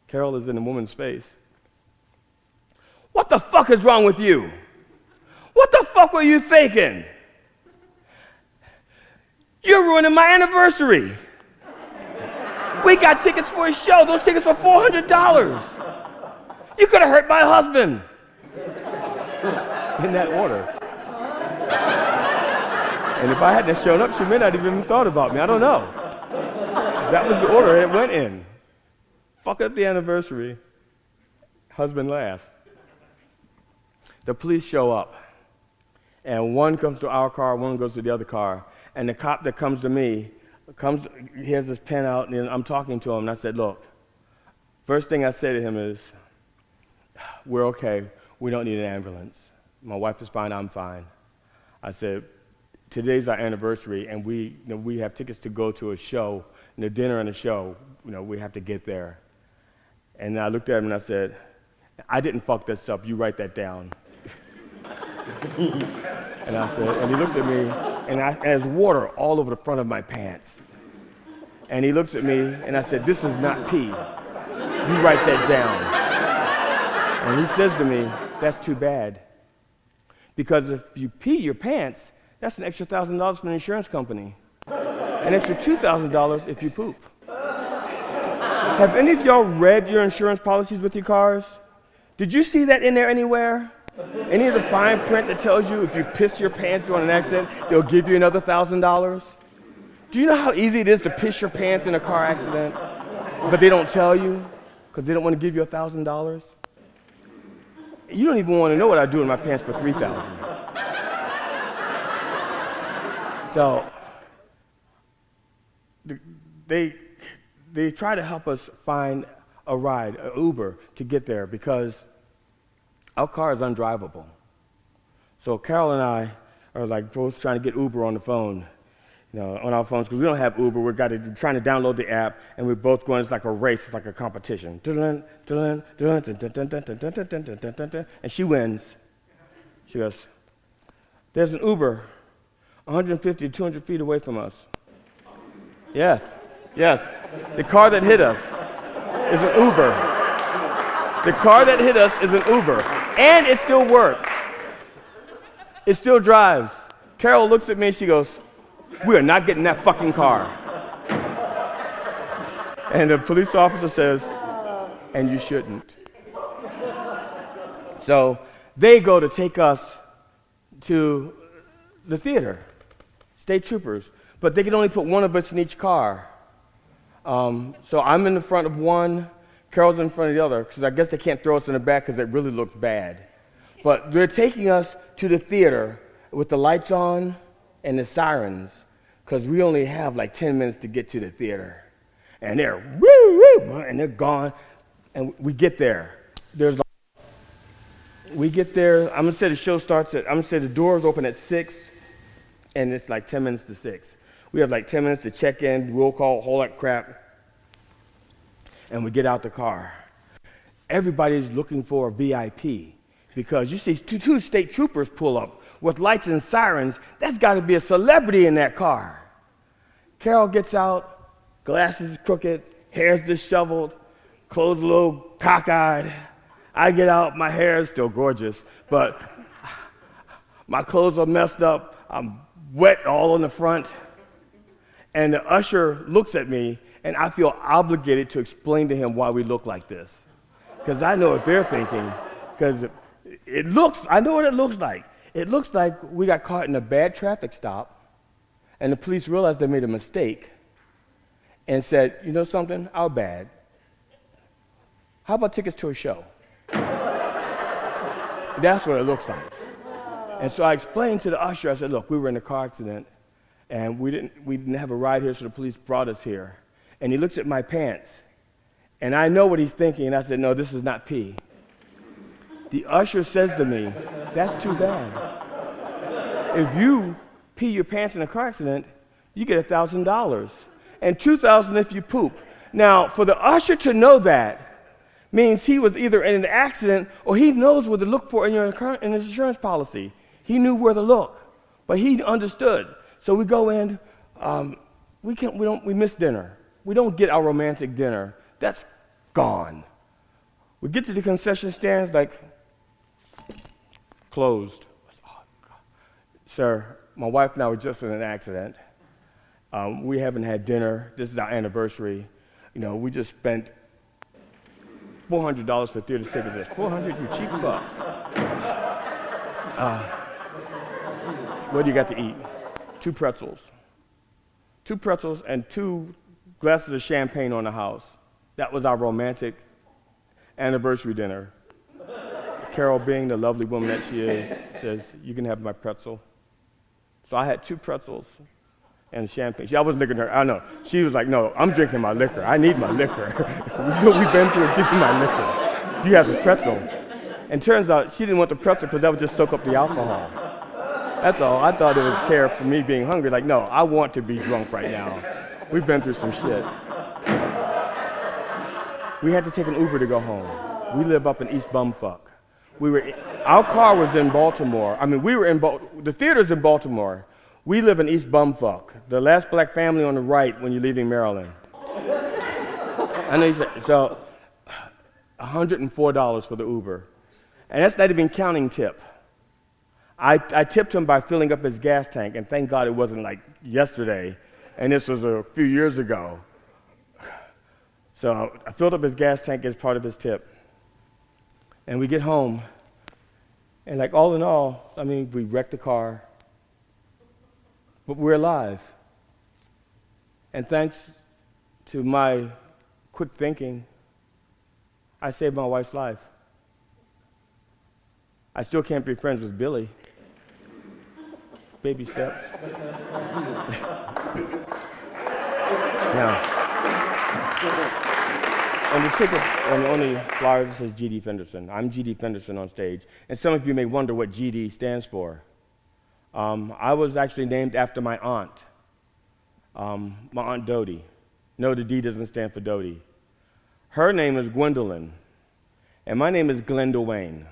Carol is in the woman's face. What the fuck is wrong with you? What the fuck were you thinking? You're ruining my anniversary. We got tickets for a show. Those tickets were $400. You could have hurt my husband. In that order. And if I hadn't shown up, she may not have even thought about me. I don't know. That was the order it went in. Fuck up the anniversary. Husband last. The police show up. And one comes to our car, one goes to the other car. And the cop that comes to me, he has his pen out, and I'm talking to him, and I said, look, first thing I say to him is, we're okay. We don't need an ambulance. My wife is fine. I'm fine. I said, today's our anniversary, and we have tickets to go to a show, and a dinner and a show. We have to get there. And I looked at him, and I said, I didn't fuck this up. You write that down. And I said, and he looked at me, and there's water all over the front of my pants. And he looks at me, and I said, this is not pee. You write that down. And he says to me, that's too bad. Because if you pee your pants, that's an extra $1,000 from the insurance company. An extra $2,000 if you poop. Have any of y'all read your insurance policies with your cars? Did you see that in there anywhere? Any of the fine print that tells you if you piss your pants during an accident, they'll give you another $1,000? Do you know how easy it is to piss your pants in a car accident? But they don't tell you because they don't want to give you $1,000? You don't even want to know what I do in my pants for $3,000. So they try to help us find a ride, an Uber, to get there because our car is undrivable. So Carol and I are like both trying to get Uber on the phone, on our phones, because we don't have Uber. We're trying to download the app, and we're both going, it's like a race, it's like a competition. And she wins. She goes, there's an Uber 150 to 200 feet away from us. Yes. The car that hit us is an Uber. The car that hit us is an Uber. And it still works. It still drives. Carol looks at me and she goes, we are not getting that fucking car. And the police officer says, and you shouldn't. So they go to take us to the theater, state troopers, but they can only put one of us in each car. So I'm in the front of one, Carol's in front of the other, because I guess they can't throw us in the back because it really looks bad. But they're taking us to the theater with the lights on and the sirens, because we only have like 10 minutes to get to the theater. And they're woo, and they're gone. And we get there. We get there, I'm gonna say the show starts I'm gonna say the doors open at 6, and it's like 10 minutes to 6. We have like 10 minutes to check in, roll call, whole lot crap. And we get out the car. Everybody's looking for a VIP because you see two state troopers pull up with lights and sirens. That's got to be a celebrity in that car. Carol gets out, glasses crooked, hair's disheveled, clothes a little cockeyed. I get out, my hair is still gorgeous, but my clothes are messed up. I'm wet all in the front. And the usher looks at me, and I feel obligated to explain to him why we look like this. Because I know what they're thinking. Because I know what it looks like. It looks like we got caught in a bad traffic stop, and the police realized they made a mistake and said, you know something, our bad. How about tickets to a show? That's what it looks like. And so I explained to the usher, I said, look, we were in a car accident, and we didn't have a ride here, so the police brought us here. And he looks at my pants, and I know what he's thinking, and I said, no, this is not pee. The usher says to me, that's too bad. If you pee your pants in a car accident, you get $1,000, and $2,000 if you poop. Now, for the usher to know that means he was either in an accident or he knows what to look for in your insurance policy. He knew where to look, but he understood. So we go in, we miss dinner. We don't get our romantic dinner. That's gone. We get to the concession stands, like, closed. Oh, God. Sir, my wife and I were just in an accident. We haven't had dinner. This is our anniversary. We just spent $400 for theater tickets. That's $400, you cheap fucks. What do you got to eat? 2 pretzels. 2 pretzels and 2 glasses of champagne on the house. That was our romantic anniversary dinner. Carol, being the lovely woman that she is, says, you can have my pretzel. So I had 2 pretzels and champagne. I wasn't looking at her. I know. She was like, no, I'm drinking my liquor. I need my liquor. We've been through it. Give me my liquor. You have the pretzel. And turns out she didn't want the pretzel because that would just soak up the alcohol. That's all. I thought it was care for me being hungry. Like, no, I want to be drunk right now. We've been through some shit. We had to take an Uber to go home. We live up in East Bumfuck. Our car was in Baltimore. The theater's in Baltimore. We live in East Bumfuck, the last black family on the right when you're leaving Maryland. I know you said, so $104 for the Uber. And that's not even counting tip. I tipped him by filling up his gas tank, and thank God it wasn't like yesterday, and this was a few years ago. So I filled up his gas tank as part of his tip. And we get home, and like all in all, we wrecked the car, but we're alive. And thanks to my quick thinking, I saved my wife's life. I still can't be friends with Billy. Baby steps. Now, on the ticket, on the flyer, it says G.D. Fenderson. I'm G.D. Fenderson on stage. And some of you may wonder what G.D. stands for. I was actually named after my aunt Dodie. No, the D doesn't stand for Dodie. Her name is Gwendolyn, and my name is Glenn DeWayne.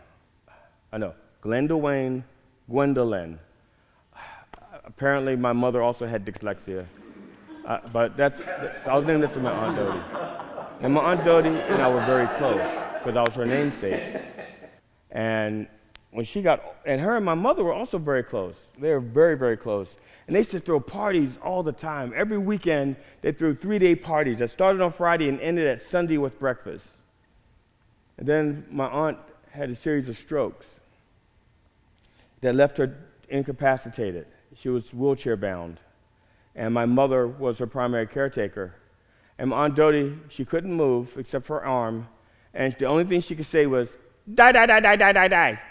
I know, Glenn DeWayne, Gwendolyn. Apparently, my mother also had dyslexia, but I was named after my Aunt Dodie. And my Aunt Dodie and I were very close because I was her namesake. And when her and my mother were also very close. They were very, very close. And they used to throw parties all the time. Every weekend, they threw 3-day parties that started on Friday and ended at Sunday with breakfast. And then my aunt had a series of strokes that left her incapacitated. She was wheelchair bound. And my mother was her primary caretaker. And my Aunt Dodie, she couldn't move except for her arm. And the only thing she could say was, die, die, die, die, die, die, die.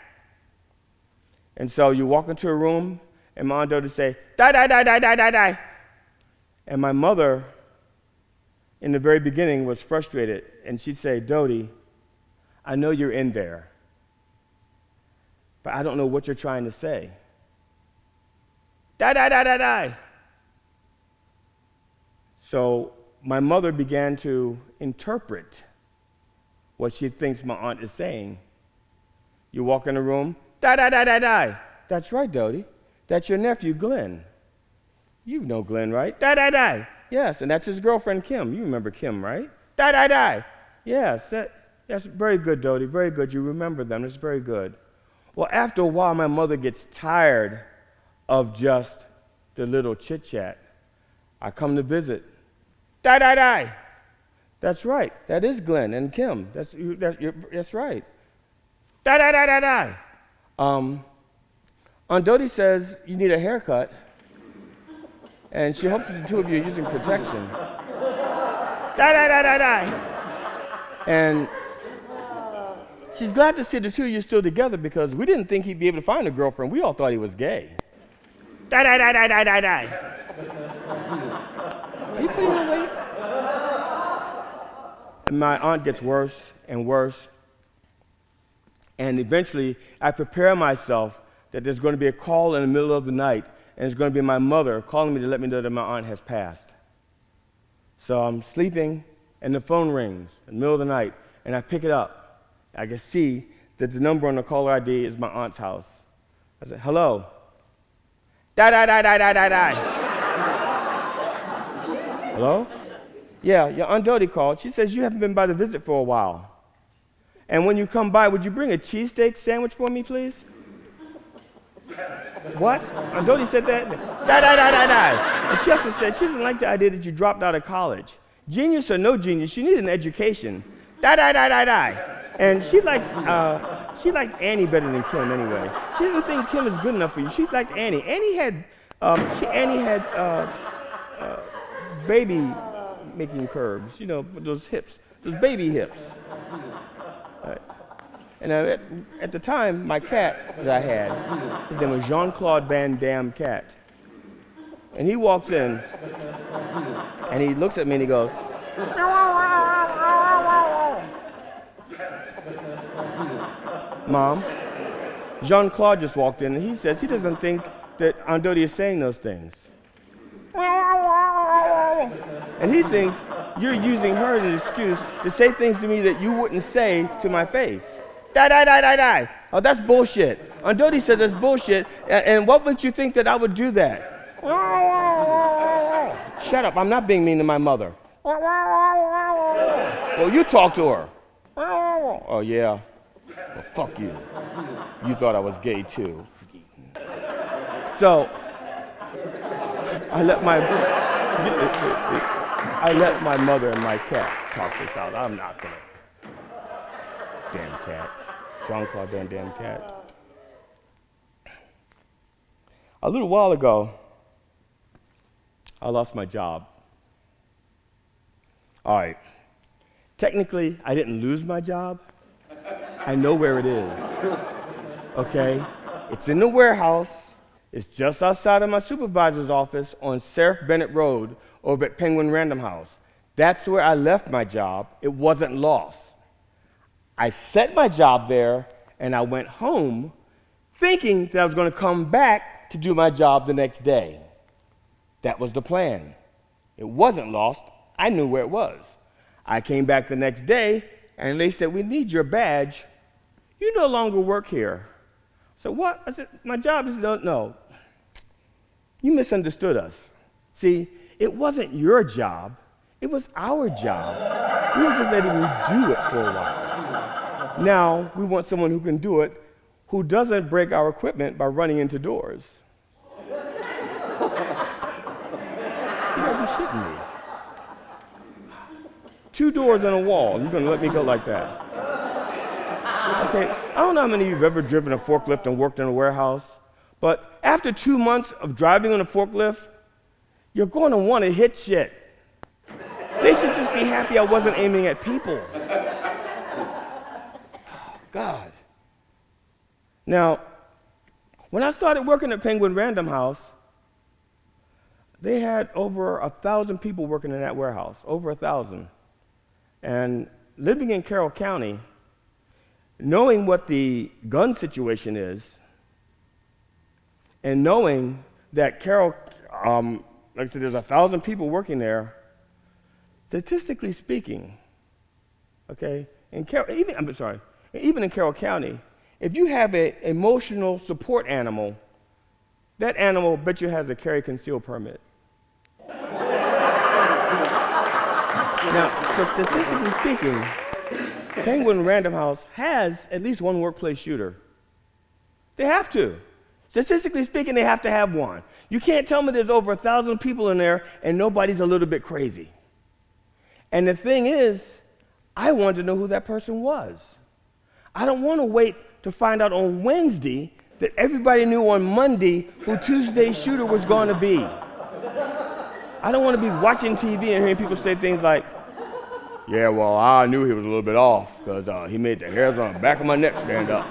And so you walk into a room, and my Aunt Dodie would say, die, die, die, die, die, die, die. And my mother, in the very beginning, was frustrated. And she'd say, Dodie, I know you're in there, but I don't know what you're trying to say. Die, die, die, die, die. So my mother began to interpret what she thinks my aunt is saying. You walk in the room, die, die, die, die, die. That's right, Dodie. That's your nephew, Glenn. You know Glenn, right? Die, die, die. Yes, and that's his girlfriend, Kim. You remember Kim, right? Die, die, die. Yes, that's very good, Dodie. Very good. You remember them. It's very good. Well, after a while, my mother gets tired of just the little chit-chat. I come to visit. Die, die, die. That's right. That is Glenn and Kim. That's right. Die, die, die, die, die. Aunt Dodie says you need a haircut, and she hopes that the two of you are using protection. Die, die, die, die, die. And she's glad to see the two of you still together because we didn't think he'd be able to find a girlfriend. We all thought he was gay. Die, die, die, die, die, die, die. Are you putting on weight? And my aunt gets worse and worse. And eventually, I prepare myself that there's going to be a call in the middle of the night, and it's going to be my mother calling me to let me know that my aunt has passed. So I'm sleeping, and the phone rings in the middle of the night, and I pick it up. I can see that the number on the caller ID is my aunt's house. I said, hello. Die, die, die, die, die, die, die. Hello? Yeah, your Aunt Dodie called. She says you haven't been by the visit for a while. And when you come by, would you bring a cheesesteak sandwich for me, please? What? Aunt Dodie said that? Die, die, die, die, die. And she also said she doesn't like the idea that you dropped out of college. Genius or no genius, you need an education. Die, die, die, die, die. And she liked Annie better than Kim anyway. She didn't think Kim is good enough for you. She liked Annie. Annie had baby making curves, you know, those hips, those baby hips. Right. And at the time, my cat that I had, his name was Jean-Claude Van Damme Cat. And he walks in, and he looks at me and he goes, Mom, Jean-Claude just walked in, and he says he doesn't think that Aunt Dodie is saying those things. And he thinks you're using her as an excuse to say things to me that you wouldn't say to my face. Die, die, die, die, die. Oh, that's bullshit. Aunt Dodie says that's bullshit, and what would you think that I would do that? Shut up, I'm not being mean to my mother. Well, you talk to her. Oh, yeah. Well, fuck you. You thought I was gay, too. So, I let my mother and my cat talk this out. I'm not gonna. Damn cat. Jean-Claude Van Damme Cat. A little while ago, I lost my job. All right. Technically, I didn't lose my job. I know where it is. Okay? It's in the warehouse. It's just outside of my supervisor's office on Sheriff Bennett Road over at Penguin Random House. That's where I left my job. It wasn't lost. I set my job there, and I went home thinking that I was going to come back to do my job the next day. That was the plan. It wasn't lost. I knew where it was. I came back the next day, and they said, we need your badge. You no longer work here. So what? I said, my job is, no. You misunderstood us. See, it wasn't your job. It was our job. We were just letting you do it for a while. Now, we want someone who can do it, who doesn't break our equipment by running into doors. You gotta be shitting me. 2 doors and a wall. You're gonna let me go like that? Okay, I don't know how many of you have ever driven a forklift and worked in a warehouse, but after 2 months of driving on a forklift, you're going to want to hit shit. They should just be happy I wasn't aiming at people. God. Now, when I started working at Penguin Random House, they had over 1,000 people working in that warehouse, over 1,000. And living in Carroll County, knowing what the gun situation is, and knowing that Carroll, like I said, there's 1,000 people working there, statistically speaking, okay, even in Carroll County, if you have an emotional support animal, that animal bet you has a carry conceal permit. Now, so statistically speaking, Penguin Random House has at least one workplace shooter. They have to. Statistically speaking, they have to have one. You can't tell me there's over 1,000 people in there and nobody's a little bit crazy. And the thing is, I wanted to know who that person was. I don't want to wait to find out on Wednesday that everybody knew on Monday who Tuesday's shooter was going to be. I don't want to be watching TV and hearing people say things like, Yeah, well, I knew he was a little bit off because he made the hairs on the back of my neck stand up.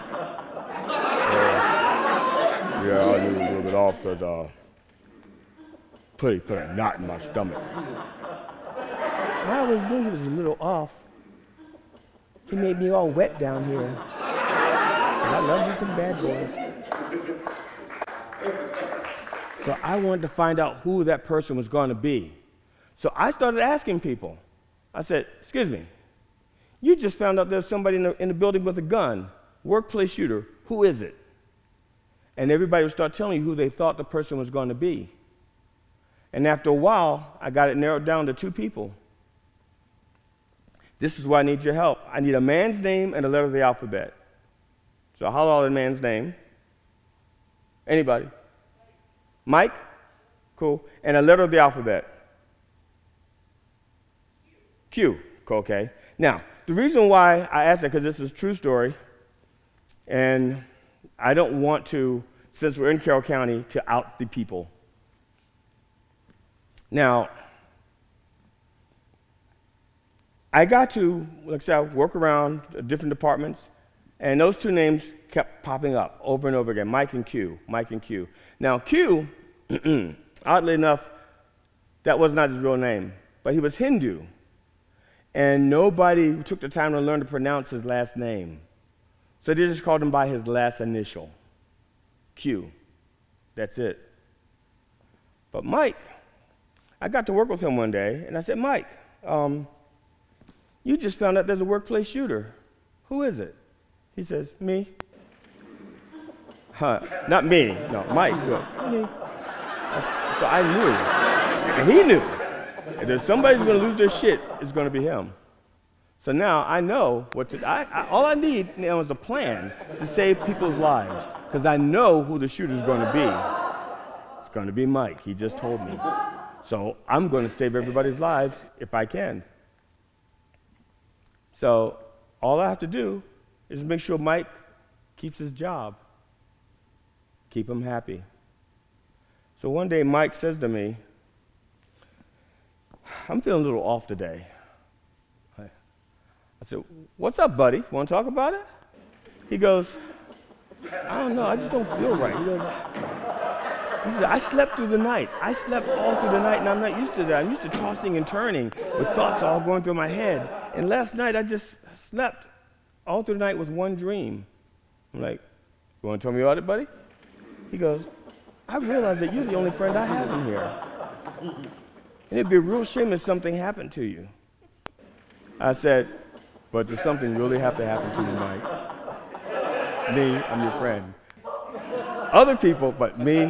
Yeah, I knew he was a little bit off because put a knot in my stomach. I always knew he was a little off. He made me all wet down here. I love me some bad boys. So I wanted to find out who that person was going to be. So I started asking people. I said, excuse me, you just found out there's somebody in the building with a gun, workplace shooter. Who is it? And everybody would start telling me who they thought the person was going to be. And after a while, I got it narrowed down to 2 people. This is where I need your help. I need a man's name and a letter of the alphabet. So holler out the man's name. Anybody? Mike? Cool. And a letter of the alphabet. Q. Okay. Now, the reason why I asked that, because this is a true story, and I don't want to, since we're in Carroll County, to out the people. Now, I got to, like I said, work around different departments, and those 2 names kept popping up over and over again, Mike and Q, Mike and Q. Now, Q, oddly enough, that was not his real name, but he was Hindu. And nobody took the time to learn to pronounce his last name. So they just called him by his last initial, Q. That's it. But Mike, I got to work with him one day, and I said, Mike, you just found out there's a workplace shooter. Who is it? He says, me. Not me, no, Mike. Me. So I knew, and he knew. If there's somebody who's going to lose their shit, it's going to be him. So now I know what to. All I need now is a plan to save people's lives, because I know who the shooter's going to be. It's going to be Mike. He just told me. So I'm going to save everybody's lives if I can. So all I have to do is make sure Mike keeps his job, keep him happy. So one day Mike says to me, I'm feeling a little off today. I said, what's up, buddy? Want to talk about it? He goes, I don't know, I just don't feel right. He said, I slept through the night. I slept all through the night, and I'm not used to that. I'm used to tossing and turning with thoughts all going through my head. And last night, I just slept all through the night with one dream. I'm like, you want to tell me about it, buddy? He goes, I realize that you're the only friend I have in here. And it'd be a real shame if something happened to you. I said, but does something really have to happen to you, Mike? Me, I'm your friend. Other people, but me.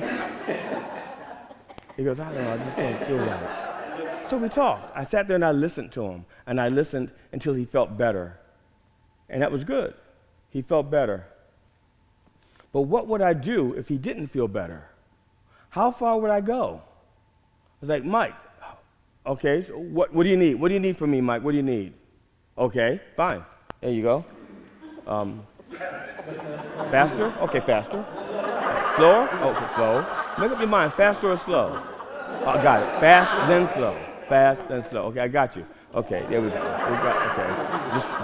He goes, I don't know, I just don't feel right. So we talked. I sat there and I listened to him. And I listened until he felt better. And that was good. He felt better. But what would I do if he didn't feel better? How far would I go? I was like, Mike, okay, so what do you need? What do you need from me, Mike? What do you need? Okay, fine. There you go. Faster? Okay, faster. Slower? Okay, slow. Make up your mind, faster or slow? I got it. Fast, then slow. Fast, then slow. Okay, I got you. Okay, there we go. Okay.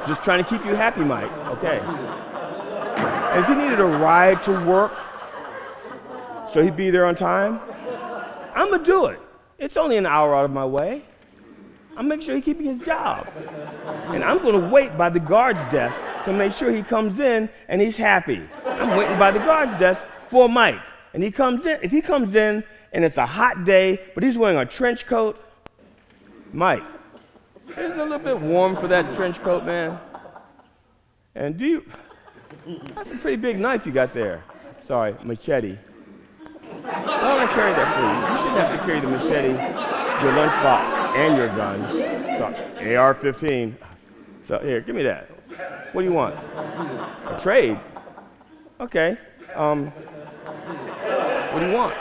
Just trying to keep you happy, Mike. Okay. And if he needed a ride to work so he'd be there on time, I'm going to do it. It's only an hour out of my way. I'll make sure he's keeping his job. And I'm going to wait by the guard's desk to make sure he comes in and he's happy. I'm waiting by the guard's desk for Mike. And he comes in. If he comes in and it's a hot day, but he's wearing a trench coat, Mike, isn't it a little bit warm for that trench coat, man? And that's a pretty big knife you got there. Sorry, machete. Why don't I carry that for you? You shouldn't have to carry the machete, your lunchbox, and your gun. So, AR-15. So here, give me that. What do you want? A trade? Okay. What do you want?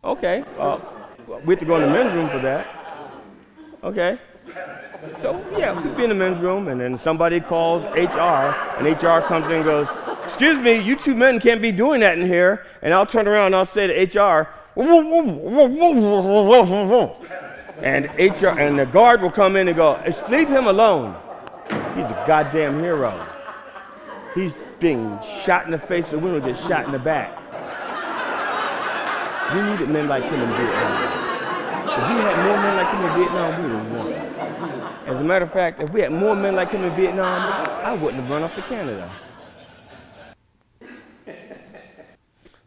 Okay. We have to go in the men's room for that. Okay. So yeah, we'd be in the men's room, and then somebody calls HR, and HR comes in and goes, excuse me, you two men can't be doing that in here. And I'll turn around and I'll say to HR, And HR and the guard will come in and go, leave him alone. He's a goddamn hero. He's being shot in the face, the window gets shot in the back. We needed men like him in Vietnam. If we had more men like him in Vietnam, we would have won. As a matter of fact, if we had more men like him in Vietnam, I wouldn't have run off to Canada.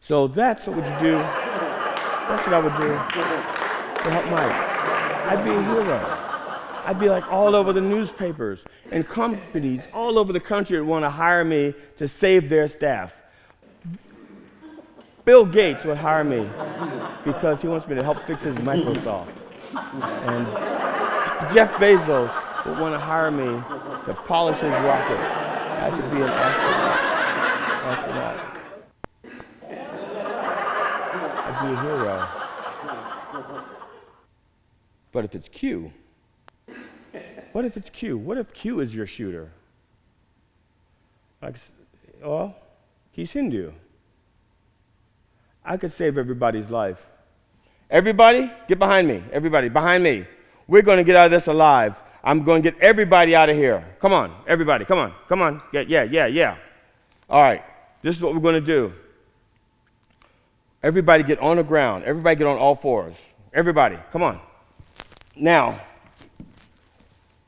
So that's what would you do. That's what I would do to help Mike. I'd be a hero. I'd be like all over the newspapers and companies all over the country would want to hire me to save their staff. Bill Gates would hire me because he wants me to help fix his Microsoft. And Jeff Bezos would want to hire me to polish his rocket. I could be an astronaut. I'd be a hero. But if it's Q, what if it's Q? What if Q is your shooter? Well, he's Hindu. I could save everybody's life. Everybody, get behind me. Everybody, behind me. We're going to get out of this alive. I'm going to get everybody out of here. Come on, everybody, come on, come on. Yeah. All right, this is what we're going to do. Everybody get on the ground. Everybody get on all fours. Everybody, come on. Now,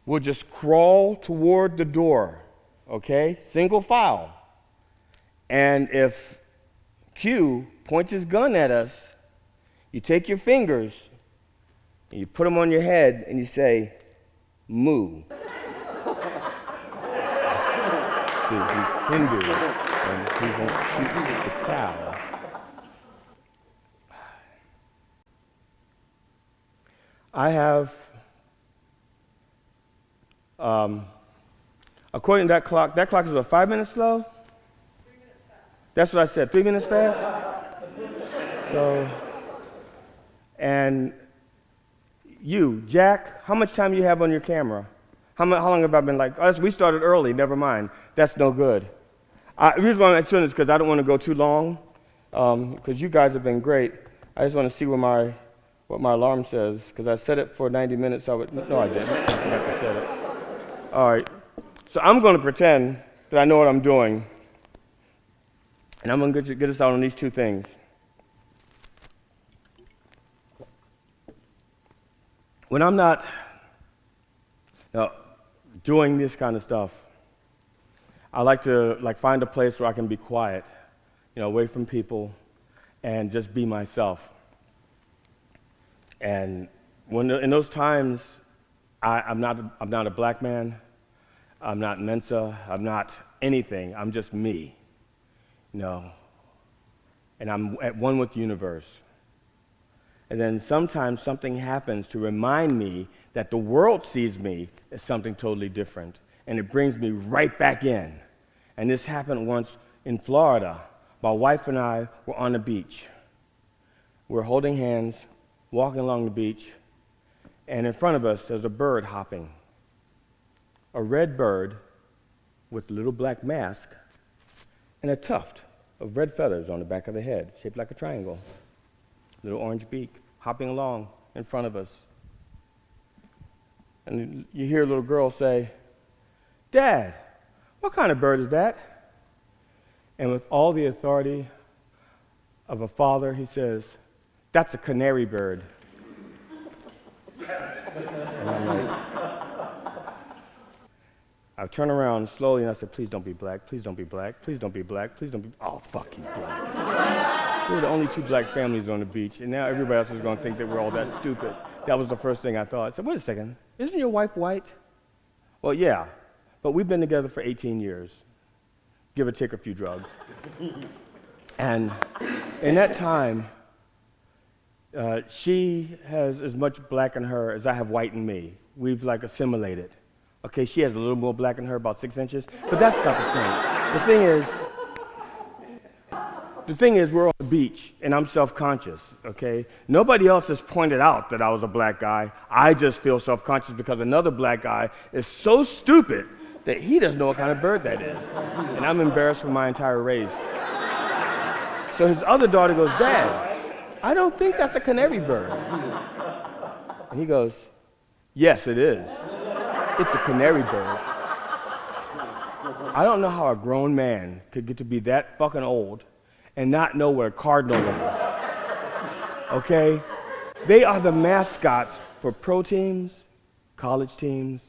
we'll just crawl toward the door, okay? Single file. And if Q points his gun at us, you take your fingers and you put them on your head and you say, moo. See, he's Hindu and he won't shoot the cow. I have, according to that clock is about 5 minutes slow? 3 minutes fast. That's what I said, 3 minutes fast? So, and you, Jack, how much time do you have on your camera? How long have I been like, we started early, never mind. That's no good. The reason why I'm saying this is because I don't want to go too long, because you guys have been great. I just want to see what my alarm says, because I set it for 90 minutes. No, I didn't. I forgot to set it. All right. So I'm going to pretend that I know what I'm doing, and I'm going to get us out on these two things. When I'm not doing this kind of stuff, I like to find a place where I can be quiet, away from people, and just be myself. And in those times, I'm not a black man, I'm not Mensa, I'm not anything. I'm just me, and I'm at one with the universe. And then sometimes something happens to remind me that the world sees me as something totally different, and it brings me right back in. And this happened once in Florida. My wife and I were on the beach. We're holding hands, walking along the beach, and in front of us there's a bird hopping. A red bird with a little black mask and a tuft of red feathers on the back of the head, shaped like a triangle. Little orange beak, hopping along in front of us. And you hear a little girl say, "Dad, what kind of bird is that?" And with all the authority of a father, he says, "That's a canary bird." And I'm like, I turn around slowly and I said, "Please don't be black, please don't be black, please don't be black, please don't be," oh, fuck, he's black. We were the only two black families on the beach, and now everybody else is going to think that we're all that stupid. That was the first thing I thought. I said, "Wait a second, isn't your wife white?" "Well, yeah, but we've been together for 18 years. Give or take a few drugs." And in that time, she has as much black in her as I have white in me. We've assimilated. Okay, she has a little more black in her, about 6 inches, but that's not the point. The thing is, we're on the beach, and I'm self-conscious, okay? Nobody else has pointed out that I was a black guy. I just feel self-conscious because another black guy is so stupid that he doesn't know what kind of bird that is. And I'm embarrassed for my entire race. So his other daughter goes, "Dad, I don't think that's a canary bird." And he goes, yes, it is. It's a canary bird. I don't know how a grown man could get to be that fucking old and not know what a cardinal is. Okay? They are the mascots for pro teams, college teams,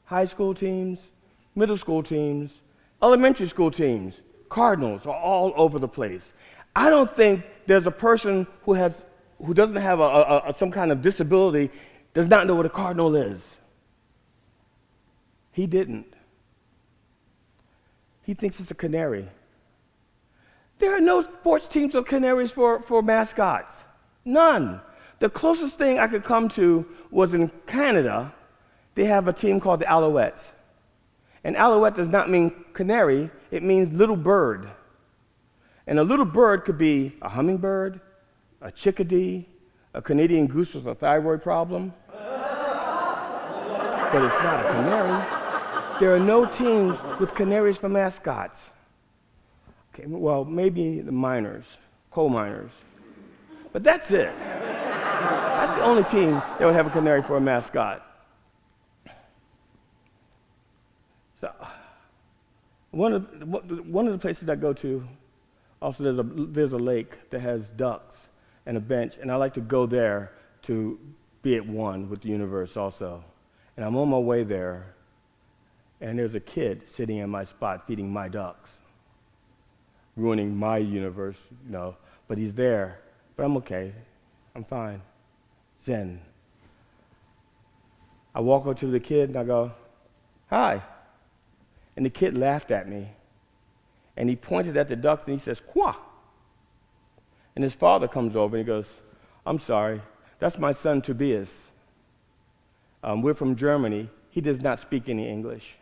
high school teams, middle school teams, elementary school teams. Cardinals are all over the place. I don't think there's a person who doesn't have some kind of disability does not know what a cardinal is. He didn't. He thinks it's a canary. There are no sports teams of canaries for mascots. None. The closest thing I could come to was in Canada. They have a team called the Alouettes. And Alouette does not mean canary, it means little bird. And a little bird could be a hummingbird, a chickadee, a Canadian goose with a thyroid problem. But it's not a canary. There are no teams with canaries for mascots. Okay, well, maybe the miners, coal miners. But that's it. That's the only team that would have a canary for a mascot. So, one of the places I go to, also there's a lake that has ducks and a bench, and I like to go there to be at one with the universe also. And I'm on my way there, and there's a kid sitting in my spot feeding my ducks, ruining my universe, but he's there. But I'm okay. I'm fine. Zen. I walk over to the kid and I go, hi. And the kid laughed at me. And he pointed at the ducks and he says, quoi? And his father comes over and he goes, I'm sorry, that's my son Tobias. We're from Germany. He does not speak any English.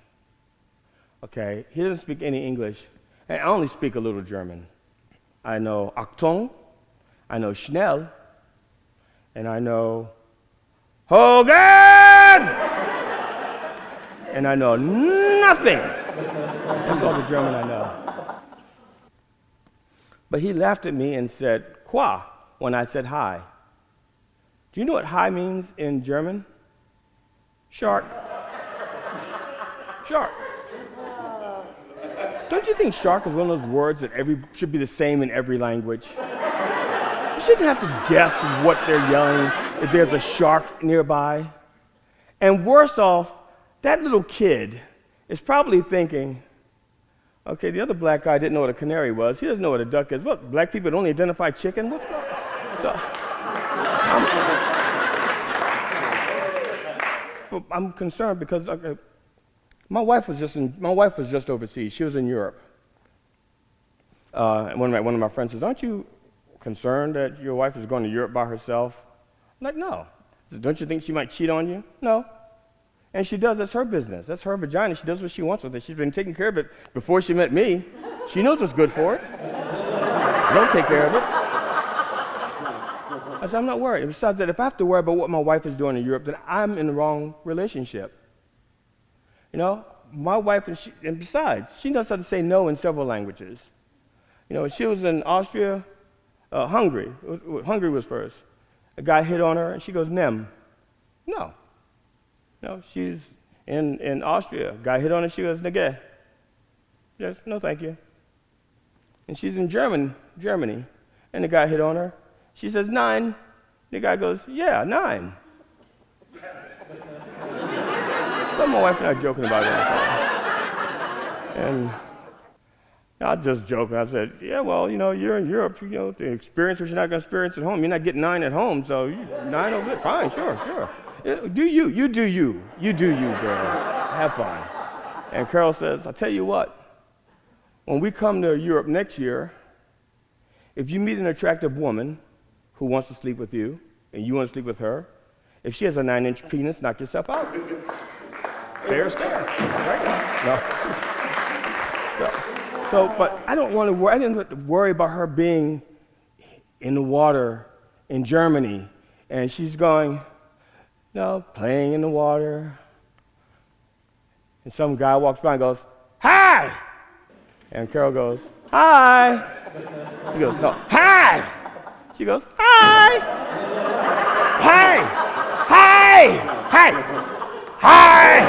Okay, he doesn't speak any English. And I only speak a little German. I know Achtung, I know Schnell, and I know Hogan! And I know nothing. That's all the German I know. But he laughed at me and said, quoi, when I said hi. Do you know what hi means in German? Shark. Shark. Don't you think shark is one of those words that should be the same in every language? You shouldn't have to guess what they're yelling if there's a shark nearby. And worse off, that little kid is probably thinking, okay, the other black guy didn't know what a canary was. He doesn't know what a duck is. What, black people don't identify chicken? What's going on? So, I'm concerned because my wife was just overseas. She was in Europe. And one of my friends says, aren't you concerned that your wife is going to Europe by herself? I'm like, no. He says, don't you think she might cheat on you? No. And she does. That's her business. That's her vagina. She does what she wants with it. She's been taking care of it before she met me. She knows what's good for it. I don't take care of it. I said, I'm not worried. Besides that, if I have to worry about what my wife is doing in Europe, then I'm in the wrong relationship. My wife, and besides, she knows how to say no in several languages. She was in Austria, Hungary. Hungary was first. A guy hit on her, and she goes, Nem. No, she's in Austria. A guy hit on her, she goes, Nege. Yes, no, thank you. And she's in Germany, and the guy hit on her. She says, 9. The guy goes, yeah, 9. So my wife and I are joking about it. And I was just joking. I said, yeah, well, you're in Europe, to experience what you're not going to experience at home. You're not getting 9 at home, so 9 over there. Fine, sure. Do you. You do you. You do you, girl. Have fun. And Carol says, I'll tell you what. When we come to Europe next year, if you meet an attractive woman who wants to sleep with you, and you want to sleep with her, if she has a 9-inch penis, knock yourself out. Fair is fair, right? No. But I don't want to worry. I didn't have to worry about her being in the water in Germany, and she's going, playing in the water. And some guy walks by and goes, hi! And Carol goes, hi! He goes, no, hi! She goes, hi! Hi! Hi! Hey! Hey! Hi!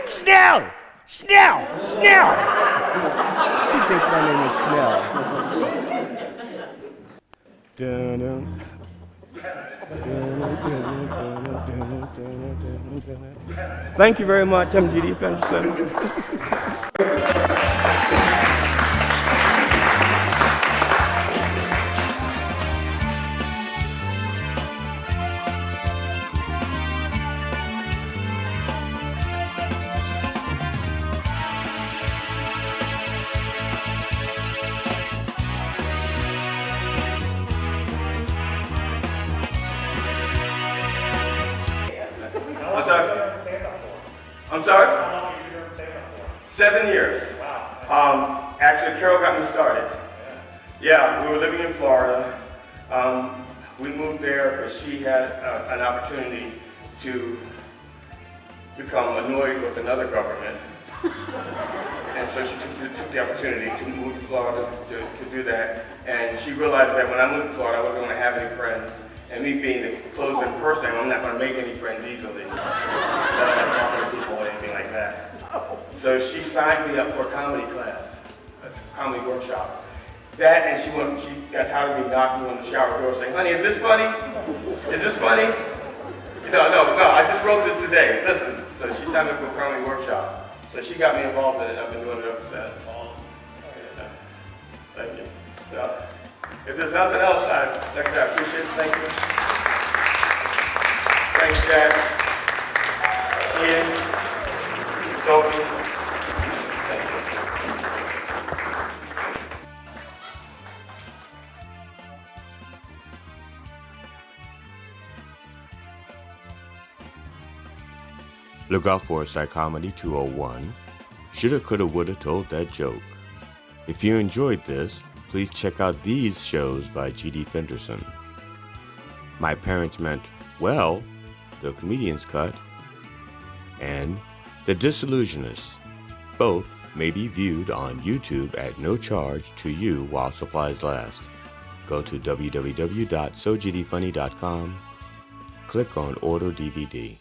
Snell! Snell! Snell! He thinks my name is Snell. Dun-dun. Thank you very much. I'm G.D. Fenderson. I'm sorry? How long have you been doing stand-up for? 7 years. Wow. Actually, Carol got me started. Yeah, we were living in Florida. We moved there because she had an opportunity to become annoyed with another government. And so she took the opportunity to move to Florida to do that. And she realized that when I moved to Florida, I wasn't going to have any friends. And me being the closed-in person, I'm not going to make any friends easily. I'm not talking to people or anything like that. So she signed me up for a comedy class, a comedy workshop. That, and she got tired of me knocking on the shower door saying, honey, is this funny? Is this funny? No, I just wrote this today. Listen. So she signed me up for a comedy workshop. So she got me involved in it, and I've been doing it ever since. Thank you. So, if there's nothing else, I appreciate it. Thank you. Thanks, Jack. Ian. Sophie. Thank you. Look out for Psycomedy 201. Shoulda, coulda, woulda told that joke. If you enjoyed this, please check out these shows by G.D. Fenderson. My Parents Meant Well, The Comedian's Cut, and The Disillusionists. Both may be viewed on YouTube at no charge to you while supplies last. Go to www.sogdfunny.com, click on Order DVD.